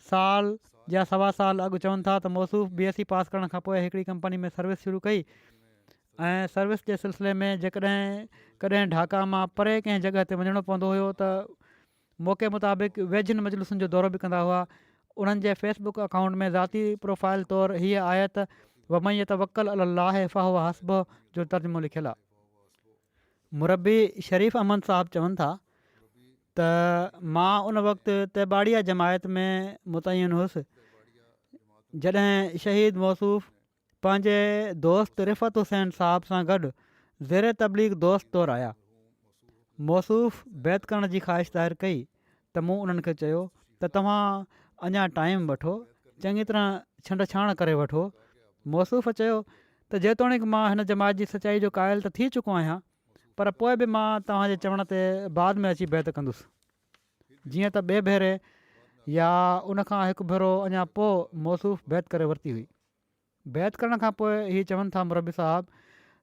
साल या सवा साल अॻु चवनि था त मौसूफ़ BSc पास करण खां पोइ हिकिड़ी कंपनी में सर्विस शुरू कई ऐं सर्विस जे सिलसिले में कॾहिं ढाका मां परे कंहिं जॻह ते वञिणो पवंदो हुयो त मौक़े मुताबिक़ वेझनि मजलिसुनि जो दौरो बि कंदा हुआ। उन्हनि जे फेसबुक अकाउंट में ज़ाती प्रोफाइल तौरु हीअ आयत वमई तवक्कल अलाह फ़हुव हस्बुह जो तर्जुमो लिखियलु आहे। मुरबी शरीफ़ अहमद साहब चवनि था त मां उन वक़्तु तेबाड़िया जमायत में मुतयन हुउसि जॾहिं शहीद मौसूफ़ पंहिंजे दोस्त रिफ़त हुसैन साहब सां गॾु ज़ेर तबलीग दोस्त तौरु आया। मौसूफ़ बैत करण जी ख़्वाहिश ज़ाहिर कई त मूं उन्हनि खे चयो त तव्हां अञा टाइम वठो, चङी तरह छंड छाण करे वठो। मौसूफ़ चयो त जेतोणीकि मां हिन जमायत जी सचाई जो क़ाइल त थी चुको आहियां, पर पोइ बि मां तव्हांजे चवण ते बाद में अची बैत कंदुसि। जीअं त ॿिए भेरे या उनखां हिकु भेरो अञा पोइ मौसूफ़ बैत करे वरिती हुई। बैत करण खां पोइ हीअ चवनि था मुरबी साहब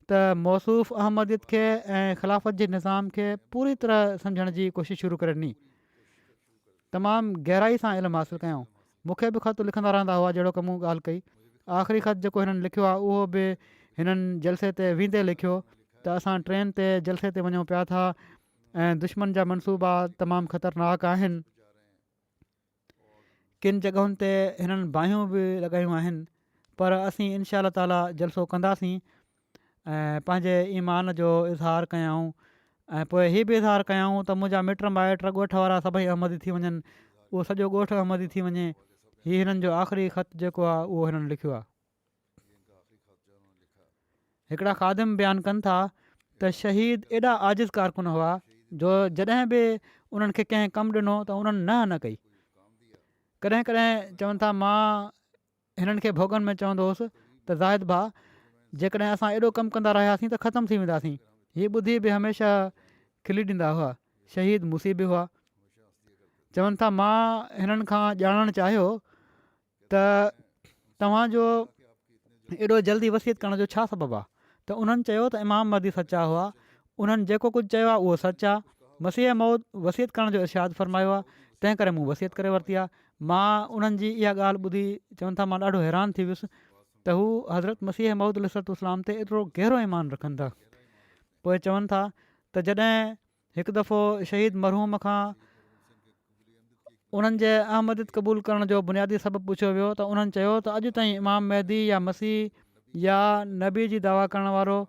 त मौसूफ़ अहमदियत खे ऐं ख़िलाफ़त जे निज़ाम खे पूरी तरह सम्झण जी कोशिशि शुरू करे ॾिनी। तमामु गहराई सां इल्मु हासिलु कयूं। मूंखे बि ख़त लिखंदा रहंदा हुआ जहिड़ो की मूं ॻाल्हि कई। आख़िरी ख़त जेको हिननि लिखियो आहे उहो बि हिननि जलसे ते वेंदे लिखियो त असां ट्रेन ते जलसे ते वञूं पिया था ऐं दुश्मन जा मनसूबा तमामु ख़तरनाक आहिनि। किन जॻहुनि ते हिननि बाहियूं बि लॻायूं आहिनि, पर असीं इनशा अल्लाह ताला जलसो कंदासीं ऐं पंहिंजे ईमान जो इज़हार कयऊं ऐं पोइ हीअ बि इज़हार कयऊं त मुंहिंजा मिट माइट ॻोठ वारा सभई अहमदी थी वञनि, उहो सॼो ॻोठ अहमदी थी वञे। हीअ हिननि जो आख़िरी ख़त जेको आहे उहो हिननि लिखियो आहे। हिकिड़ा ख़ादिम बयानु कनि था त शहीद एॾा आजिज़ कारकुन हुआ जो जॾहिं बि उन्हनि खे कंहिं कमु ॾिनो त उन्हनि न कई। कॾहिं कॾहिं चवनि था मां हिननि खे भोगनि में चवंदो हुउसि त ज़ाहिद भाउ जेकॾहिं असां एॾो कमु कंदा रहियासीं त ख़तमु थी वेंदासीं। हीअ ॿुधी बि हमेशह खिली ॾींदा हुआ। शहीद मुसीब हुआ। चवनि था मां हिननि खां ॼाणणु चाहियो त तव्हांजो एॾो जल्दी वसियत करण जो छा सबबु आहे, त उन्हनि चयो त इमाम महदी सचा हुआ। उन्हनि जेको कुझु चयो आहे उहो सच आहे। मसीह मौद वसियत करण जो इरशाद फरमायो आहे, तंहिं करे मूं वसियत करे वरिती आहे। मां उन्हनि जी इहा ॻाल्हि ॿुधी चवनि था मां ॾाढो हैरान थी वियुसि त हू हज़रत मसीह मौद अलैहिस्सलाम ते एतिरो गहरो ईमान रखनि था। पोइ चवनि था त जॾहिं हिकु दफ़ो शहीद मरहूम खां उन्हनि जे अहमदियत क़बूल करण जो बुनियादी सबबु पुछियो वियो त उन्हनि चयो त अॼु ताईं इमाम महदी या मसीह या नबी जी दावा करण वारो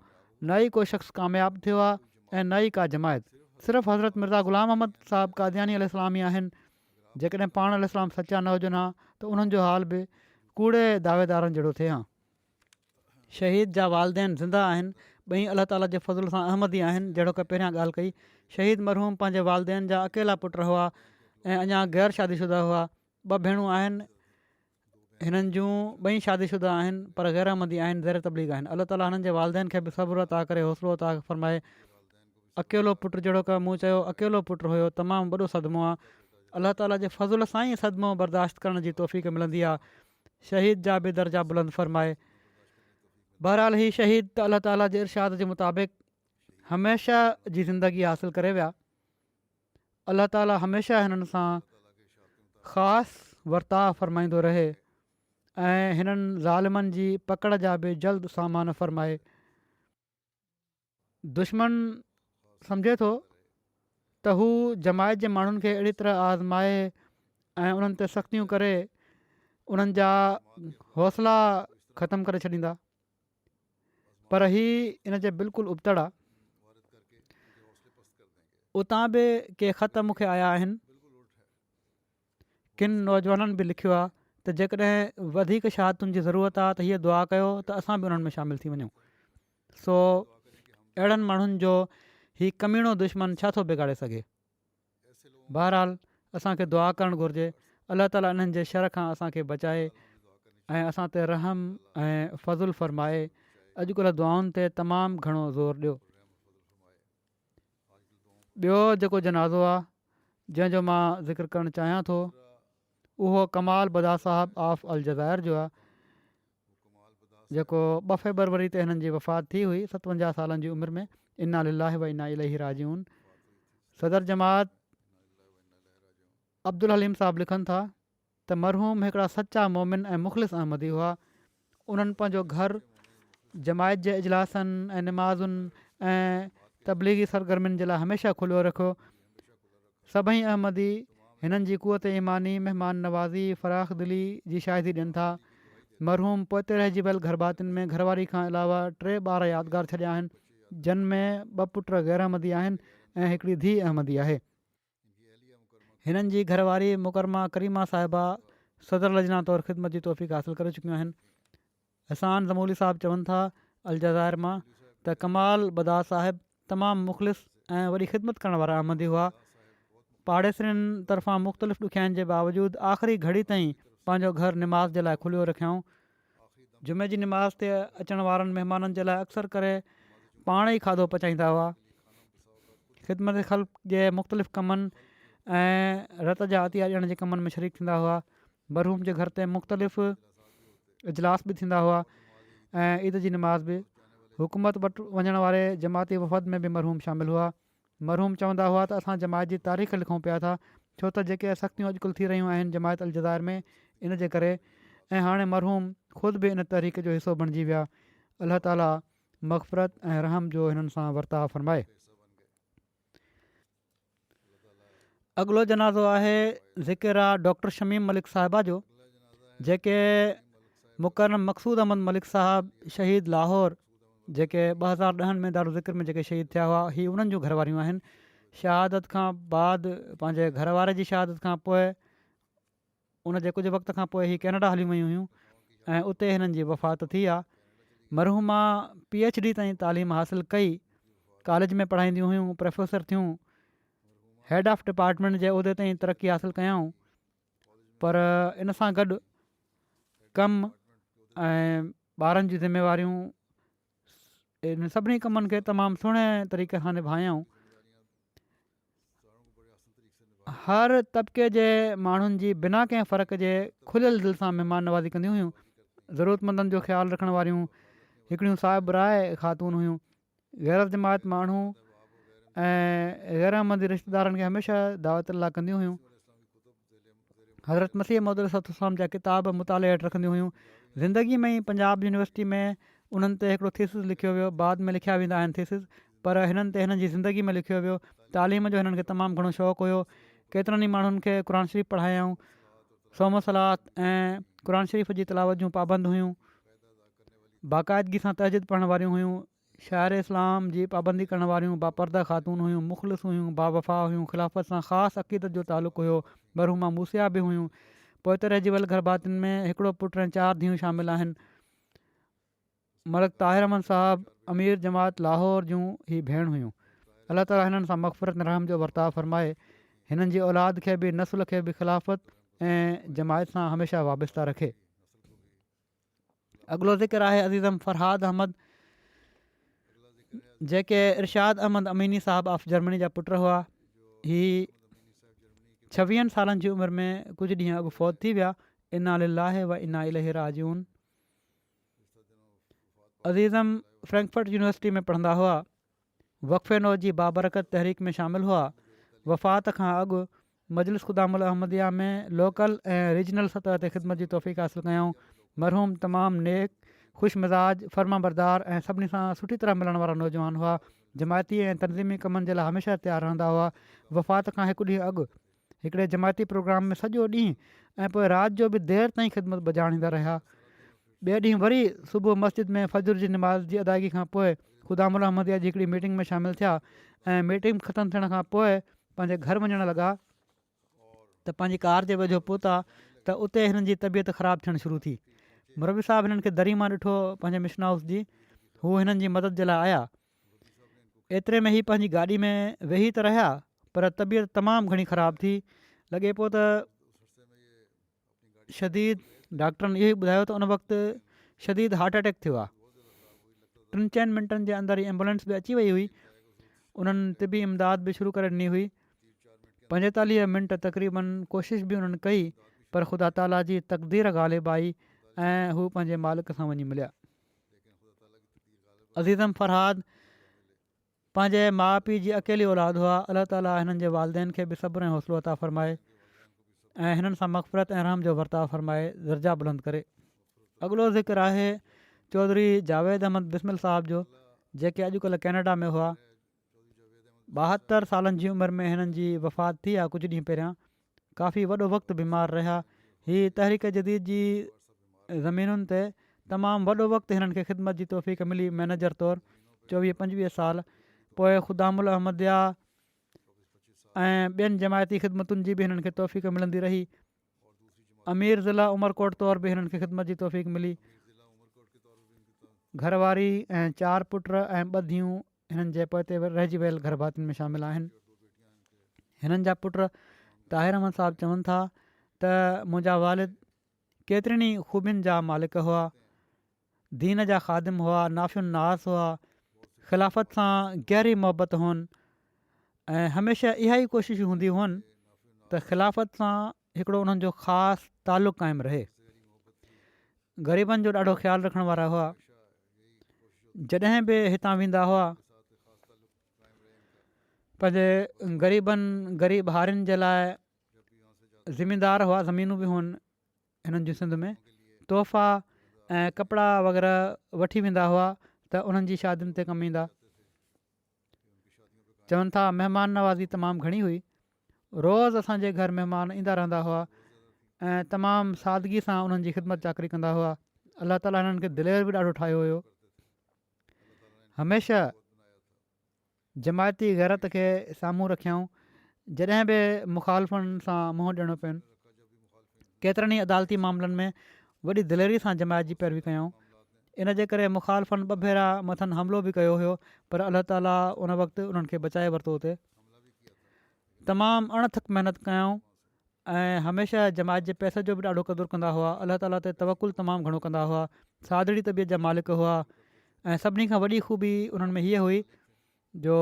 न ई को शख़्स कामयाबु थियो आहे ऐं न ई का जमायत। सिर्फ़ु हज़रत मिर्ज़ा ग़ुलाम अहमद साहिबु कादियानी अलैहिस्सलाम ई आहिनि। जेकॾहिं पाण अलैहिस्सलाम सचा न हुजनि हा त उन्हनि जो हाल बि कूड़े दावेदारनि जहिड़ो थिए हा। शहीद जा वालदेन ज़िंदा आहिनि, ॿई अलाह ताला जे फज़ुल सां अहमद ई आहिनि। जहिड़ो की पहिरियां ॻाल्हि कई, शहीद मरहूम पंहिंजे वालदेन जा अकेला पुट हुआ ऐं अञा गैर शादीशुदा हुआ। 2 भेणूं आहिनि, हिननि जूं ॿई शादीशुदा आहिनि पर गैर अहमदी आहिनि, ज़ैर तबलीग आहिनि। अलाह ताला हिननि जे वालदेन खे बि सब्र अता करे, हौसलो अता फ़रमाए। अकेलो पुटु, जहिड़ो की मूं चयो, अकेलो पुटु हुयो, तमामु वॾो सदमो आहे। अलाह ताला जे फज़ुल सां ई सदमो बर्दाश्त करण जी तौफ़ीक़ मिलंदी आहे। शहीद जा बि दर्जा बुलंद फ़रमाए। बहरहाल ही शहीद त अलाह ताला जे इरशाद जे मुताबिक़ हमेशह जी ज़िंदगी हासिलु करे विया। अलाह ताला हमेशह हिननि सां ख़ासि वर्ताव फ़रमाईंदो रहे ऐं हिननि ज़ालिमनि जी पकड़ जा बि जल्द सामान फ़रमाए। दुश्मन सम्झे थो त हू जमायत जे माण्हुनि खे अहिड़ी तरह आज़माए ऐं उन्हनि ते सख़्तियूं करे उन्हनि जा हौसला ख़तमु करे छॾींदा, पर ही इन जे बिल्कुलु उबतड़ आहे। उतां बि के ख़त मूंखे आया आहिनि। किन नौजवाननि बि लिखियो आहे त जेकॾहिं वधीक शहादतुनि जी ज़रूरत आहे त हीअ दुआ कयो त असां बि उन्हनि में शामिलु थी वञूं। सो अहिड़नि माण्हुनि जो ही कमीणो दुश्मन छा थो बिगाड़े सघे। बहरहाल असांखे दुआ करणु घुरिजे, अलाह ताला इन्हनि जे शर खां असांखे बचाए ऐं असां ते रहम ऐं फज़ुल फ़रमाए। अॼुकल्ह दुआउनि ते तमामु घणो ज़ोर ॾियो। ॿियो जेको जनाज़ो आहे जंहिंजो मां ज़िक्र करणु चाहियां थो, उहो कमाल बदा साहिबु ऑफ अलजाइर जो आहे, जेको 2 फरवरी ते हिननि जी वफ़ात थी हुई 57 सालनि जी उमिरि में। इन्ना लिल्लाहि व इन्ना इलैहि राजिऊन। सदर जमात अब्दुल हलीम साहिबु लिखनि था त मरहूम हिकिड़ा सचा मोमिन ऐं मुख़लिस अहमदी हुआ। उन्हनि पंहिंजो घरु जमायत जे इजलासनि ऐं निमाज़ुनि ऐं तबलीगी सरगर्मियुनि जे लाइ हमेशह खुलियो रखियो। सभई अहमदी हिननि जी क़ुवत ईमानी, महिमान नवाज़ी, फ़राख़ दिली जी शाहिदी ॾियनि था। मरहूम पोइते रहिजी वियल घरबातियुनि में घरवारी खां अलावा 3 ॿार यादगार छॾिया आहिनि, जिन में 2 पुट गैर अहमदी आहिनि ऐं हिकिड़ी धीउ अहमदी आहे। हिननि जी घरवारी मुकरमा करीमा साहिबा सदर लजना तौरु ख़िदमत जी तौफ़ीक़ हासिलु करे चुकियूं आहिनि। अहसान ज़मूली साहिबु चवनि था अलजाइर मां त कमाल बदा साहिबु तमामु मुख़लिस ऐं वॾी ख़िदमत करण वारा अहमदी हुआ। पाड़ेसरियुनि तरफ़ां मुख़्तलिफ़ ॾुखियाईनि जे बावजूदु आख़िरी घड़ी ताईं पंहिंजो घरु निमाज़ जे लाइ खुलियो रखियऊं। जुमे जी निमाज़ ते अचण वारनि महिमाननि जे लाइ अक्सर करे पाण ई खाधो पचाईंदा हुआ। ख़िदमत ख़ल्क़ जे मुख़्तलिफ़ कमनि ऐं रत जा अतिया ॾियण जे कमनि में शरीक थींदा हुआ। मरहूम जे घर ते मुख़्तलिफ़ इजलास बि थींदा हुआ ऐं ईद जी निमाज़ बि। हुकूमत वटि वञण वारे जमाती वफ़द में बि मरहूम शामिलु हुआ। मरहूम चवंदा हुआ त असां जमायत जी तारीख़ लिखूं पिया था, छो त जेके सख़्तियूं अॼुकल्ह थी रहियूं आहिनि जमायत अलजाइर में, इन जे करे। ऐं हाणे मरहूम ख़ुदि बि इन तहरीक जो हिसो बणिजी विया। अलाह ताला मग़फ़िरत ऐं रहम जो हिननि सां वर्ताव फ़रमाए। अॻिलो जनाज़ो आहे ज़िकिर आहे डॉक्टर शमीम मलिक साहिबा जो, जेके मुकरम मक़सूद अहमद मलिक साहिबु शहीद लाहौर, जेके 2010 में दारू ज़िक्र में जेके शहीद थिया हुआ, ही उन्हनि जूं घरवारियूं आहिनि। शहादत खां बाद पंहिंजे घर वारे जी शहादत खां पोइ उन जे कुझु वक़्त खां पोइ ही कैनेडा हली वियूं हुयूं ऐं उते हिननि जी वफ़ात थी आहे। मरहूमा PhD ताईं तालीम हासिलु कई, कॉलेज में पढ़ाईंदियूं हुयूं, प्रोफेसर थियूं, हेड ऑफ डिपार्टमेंट जे उहिदे ताईं तरक़ी हासिलु कयऊं। पर इन सां गॾु कमु ऐं ॿारनि जी ज़िमेवारियूं, इन सभिनी कमनि खे तमामु सुहिणे तरीक़े सां निभायऊं। हर तबिके जे माण्हुनि जी बिना कंहिं फ़र्क़ जे खुलियल दिलि सां महिमान नवाज़ी कंदियूं हुयूं। ज़रूरतमंदनि जो ख़्यालु रखण वारियूं हिकिड़ियूं साहिब राय ख़ातून हुयूं। गैर जमायत माण्हू ऐं गैर अहमदी रिश्तेदारनि खे हमेशह दावत लाइ कंदियूं हुयूं। हज़रत मसीह मौद अलैहिस्सलाम जा किताब मुताले हेठि रखंदियूं हुयूं। ज़िंदगी में ई पंजाब यूनिवर्सिटी में उन्हनि ते हिकिड़ो थीसिस लिखियो वियो, बाद में लिखिया वेंदा आहिनि थीसिस, पर हिननि ते हिननि जी ज़िंदगी में लिखियो वियो। तालीम जो हिननि खे तमामु घणो शौक़ु हुयो। केतिरनि ई माण्हुनि खे क़ुर शरीफ़ पढ़ायऊं। सोम सलात ऐं क़ुर शरीफ़ जी तिलावत जूं पाबंद हुयूं। बाक़ाइदगी सां तहजिद पढ़ण वारियूं हुयूं। शाइर इस्लाम जी पाबंदी करण वारियूं बापर्दा ख़ातून हुयूं, मुख़लिस हुयूं, बावफ़ा हुयूं, ख़िलाफ़त सां ख़ासि अक़ीदत जो तालुक़ु हुयो। मरहूमा मूसिया बि हुयूं। पोइ त रहिजी वियल गरबातियुनि में हिकिड़ो पुटु ऐं 4 धीअरूं शामिल आहिनि। मलिक ताहिर अहमद साहबु अमीर जमात लाहौर जूं ही भेण हुयूं। अलाह ताला हिननि सां मग़फ़िरत रहम जो वर्ताव फ़रमाए। हिननि जी औलाद खे बि नसुल खे बि ख़िलाफ़त ऐं जमायत सां हमेशह वाबस्ता रखे। अॻिलो ज़िक्र आहे अज़ीज़म फ़रहाद अहमद, जेके इरशाद अहमद अमीनी साहब ऑफ जर्मनी जा पुट हुआ। ही 26 सालनि जी उमिरि में कुझु ॾींहं अॻु फ़ौत थी विया। इना लिल्लाहि व इना इलैहि राजिऊन। अज़ीज़म फ्रैंकफर्ट यूनिवर्सिटी में पढ़ंदा हुआ। वक़फ़े नौ जी बाबरकत तहरीक में शामिल हुआ। वफ़ात खां अॻु मजलिस ख़ुदामुल अहमदिया में लोकल ऐं रीजनल सतह ते ख़िदमत जी तौफ़ीक़ हासिलु कयऊं। मरहूम तमामु नेक, ख़ुशि मिज़ाज, फ़र्माबरदार ऐं सभिनी सां सुठी तरह मिलण वारा नौजवान हुआ। जमायती ऐं तनज़ीमी कमनि जे लाइ हमेशह तयारु रहंदा हुआ। वफ़ात खां हिकु ॾींहुं अॻु हिकिड़े जमायती प्रोग्राम में सॼो ॾींहुं ऐं पोइ राति जो बि देरि ताईं ख़िदमत बजाणींदा रहिया। ॿिए ॾींहुं वरी सुबुह मस्जिद में फजर जी नमाज़ जी अदायगी खां पोइ ख़ुदामुल अहमदिया जी हिकिड़ी मीटिंग में शामिलु थिया ऐं मीटिंग ख़तमु थियण खां पोइ पंहिंजे घर वञणु लॻा त पंहिंजी कार जे वेझो पहुता त उते हिननि जी तबियत ख़राबु थियणु शुरू थी। मुरबी साहिबु हिननि खे दरी मां ॾिठो पंहिंजे मिशन हाउस जी। हू हिननि जी मदद जे लाइ आया। एतिरे में ई पंहिंजी गाॾी में वेही त रहिया, पर तबियत तमामु घणी ख़राबु थी। लॻे पियो त शदीद, डॉक्टरनि इहो ई ॿुधायो त उन वक़्तु शदीद हार्ट अटैक थियो आहे। 3-4 मिंटनि जे अंदरि ई एम्बुलेंस बि अची वई हुई। उन्हनि तिबी इमदाद बि शुरू करे ॾिनी हुई। 45 मिंट तक़रीबन कोशिशि बि उन्हनि कई, पर ख़ुदा ताला जी तक़दीर ग़ालिब आई ऐं हू पंहिंजे मालिक सां वञी मिलिया। अज़ीज़म फ़रहाद पंहिंजे माउ पीउ जी अकेली औलाद हुआ। अलाह ताला हिननि जे वालदेन खे बि सब्र ऐं हौसलो अता फ़रमाए ऐं हिननि सां मग़फ़िरत ऐं रहम जो वर्ताव फ़रमाए, दर्जा बुलंद करे। अॻिलो ज़िक्र आहे चौधरी जावेद अहमद बिस्मिल साहिब जो, जेके अॼुकल्ह कैनेडा में हुआ। 72 सालनि जी उमिरि में हिननि जी वफ़ात थी आहे कुझु ॾींहं पहिरियां। काफ़ी वॾो वक़्तु बीमार रहिया। हीअ तहरीक जदीद जी ज़मीनुनि ते तमामु वॾो वक़्तु हिननि खे ख़िदमत जी तौफ़ीक़ मिली मैनेजर तौरु 24-25 साल। पोइ ख़ुदामुल अहमदिया ऐं ॿियनि जमायती ख़िदमतुनि जी बि हिननि खे तौफ़ीक़ मिलंदी रही। अमीर ज़िला उमरकोट तौरु बि हिननि खे ख़िदमत जी तौफ़ीक़ मिली। घरवारी ऐं 4 पुट ऐं 2 धीअरूं हिननि जे पोइ ते रहिजी वियल गरबातियुनि में शामिल आहिनि। हिननि जा पुट ताहिर अहमद साहिबु चवनि था त मुंहिंजा वालिद केतिरनि ई ख़ूबियुनि जा मालिक हुआ, दीन जा ख़ादिम हुआ, नाफ़ियुनि नास हुआ, ख़िलाफ़त सां गहरी मोहबत हुअनि ऐं हमेशह इहा ई कोशिशि हूंदी हुअनि त ख़िलाफ़त सां हिकिड़ो उन्हनि जो ख़ासि तालुक़ु क़ाइमु रहे। ग़रीबनि जो ॾाढो ख़्यालु रखण वारा हुआ। जॾहिं बि हितां वेंदा हुआ पंहिंजे ग़रीब हारियुनि जे लाइ ज़मीनदार हुआ, ज़मीनूं बि हुअनि हिननि जूं सिंध में, तोहफ़ा ऐं कपिड़ा वग़ैरह वठी वेंदा हुआ त उन्हनि जी शादियुनि ते कमु ईंदा। चवनि था महिमान नवाज़ी तमामु घणी हुई। रोज़ु असांजे घर महिमान ईंदा रहंदा हुआ ऐं तमामु सादगी सां उन्हनि जी ख़िदमत चाकरी कंदा हुआ। अलाह ताला हिननि खे दिलेर बि ॾाढो ठाहियो हुयो। हमेशह जमायती गैरत खे साम्हूं रखियऊं। जॾहिं बि मुखालफ़नि सां मुंहुं ॾियणो पियुनि, केतिरनि ई अदालती मामलनि में वॾी दिलेरी सां जमायत जी पैरवी कयऊं। इन जे करे मुखालफ़नि 2 भेरा मथनि हमिलो बि कयो हुयो, पर अलाह ताला उन वक़्तु उन्हनि खे बचाए वरितो हुते। तमामु अणथक महिनत कयऊं ऐं हमेशह जमायत जे पैसे जो बि ॾाढो क़दुरु कंदा हुआ। अलाह ताला ते तवकुल तमामु घणो कंदा हुआ। सादड़ी तबियत जा मालिक हुआ ऐं सभिनी खां वॾी ख़ूबी उन्हनि में हीअ हुई जो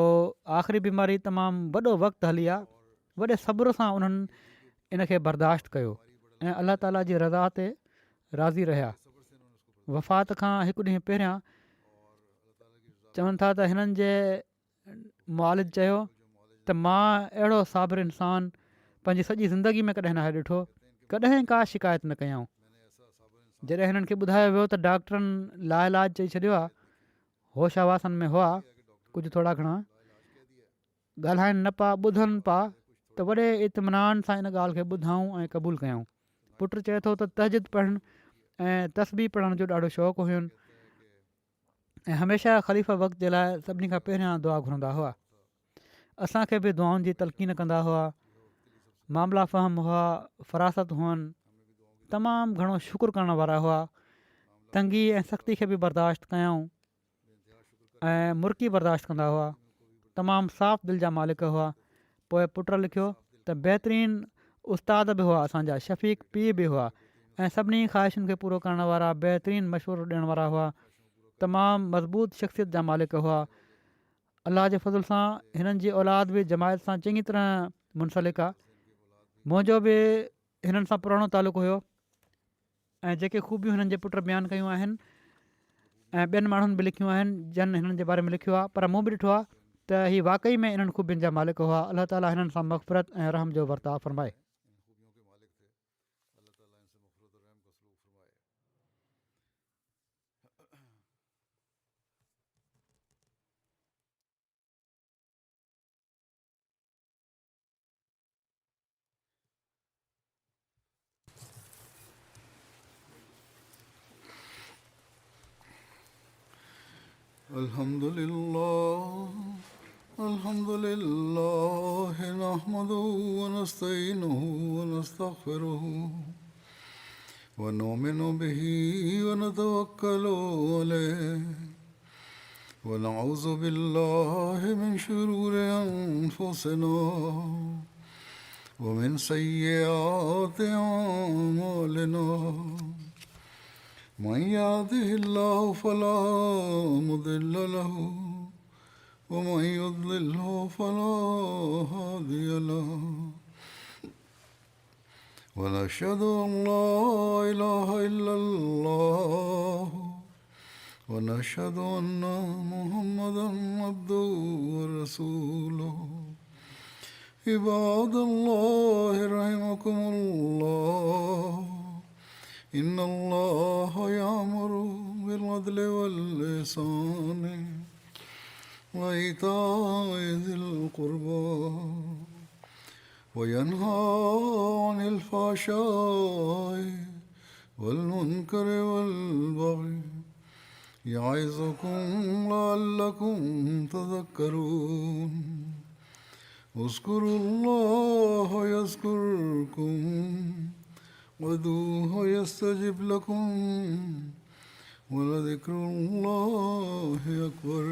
आख़िरी बीमारी तमामु वॾो वक़्तु हली आहे, वॾे सब्र सां उन्हनि इन खे बर्दाश्त कयो ऐं अलाह ताला जी रज़ा ते राज़ी रहिया। वफ़ात खां हिकु ॾींहुं पहिरियां चवनि था त हिननि जे मुआलिद चयो त मां अहिड़ो साबिर इंसानु पंहिंजी सॼी ज़िंदगी में कॾहिं नाहे ॾिठो, कॾहिं का शिकायत न कयऊं। जॾहिं हिननि खे ॿुधायो वियो त डॉक्टरनि लाइलाज चई छॾियो आहे, होश हवासन में हुआ कुझु थोरा घणा, ॻाल्हाइनि न पिया, ॿुधनि पिया, त वॾे इत्मिनान सां इन ॻाल्हि खे ॿुधाऊं ऐं क़बूलु कयऊं। पुटु चए थो त तहजुद पढ़णु ऐं तस्बीह पढ़ण जो ॾाढो शौक़ु हुयुनि ऐं हमेशह ख़लीफ़ा वक़्त जे लाइ सभिनी खां पहिरियां दुआ घुरंदा हुआ। असांखे बि दुआउनि जी तलक़ीन कंदा हुआ। मामला फ़हम हुआ, फ़रासत हुअनि, तमामु घणो शुकुरु करण वारा हुआ। तंगी ऐं सख़्ती खे बि बर्दाश्त कयऊं ऐं मुर्की बर्दाश्त कंदा हुआ। तमामु साफ़ दिलि जा मालिक हुआ। पोइ पुट लिखियो त बहितरीनु उस्ताद बि हुआ, असांजा शफ़ीक़ पीउ बि हुआ ऐं सभिनी ख़्वाहिशुनि खे पूरो करण वारा बहितरीनु मशवरो ॾियण वारा हुआ। तमामु मज़बूत शख़्सियत जा मालिक हुआ। अलाह जे फज़ल सां हिननि जी औलाद बि जमायत सां चङी तरह मुंसलिक आहे। मुंहिंजो बि हिननि सां पुराणो तालुक़ु हुयो ऐं जेके ख़ूबियूं हिननि जे पुट बयानु कयूं आहिनि ऐं ॿियनि माण्हुनि बि लिखियूं आहिनि जन हिननि जे बारे में लिखियो आहे, पर मूं बि ॾिठो आहे त हीअ वाक़ई में इन्हनि ख़ूबियुनि जा मालिक हुआ। अलाह ताला हिननि सां मग़फ़िरत ऐं रहम जो वर्ताव फ़रमाए। الحمد لله الحمد لله نحمده ونستعينه ونستغفره ونؤمن به ونتوكل عليه ونعوذ بالله من شرور أنفسنا ومن سيئات أعمالنا من يهده الله فلا مضل له ومن يضلله فلا هادي له ونشهد أن لا إله إلا الله ونشهد أن محمدا عبده ورسوله عباد الله رحمكم الله إن الله يأمر بالعدل والإحسان وإيتاء ذي القربى وينهى عن الفحشاء والمنكر والبغي يعظكم لعلكم تذكرون اذكروا الله يذكركم وادعوه يستجب لكم ولذكر الله أكبر.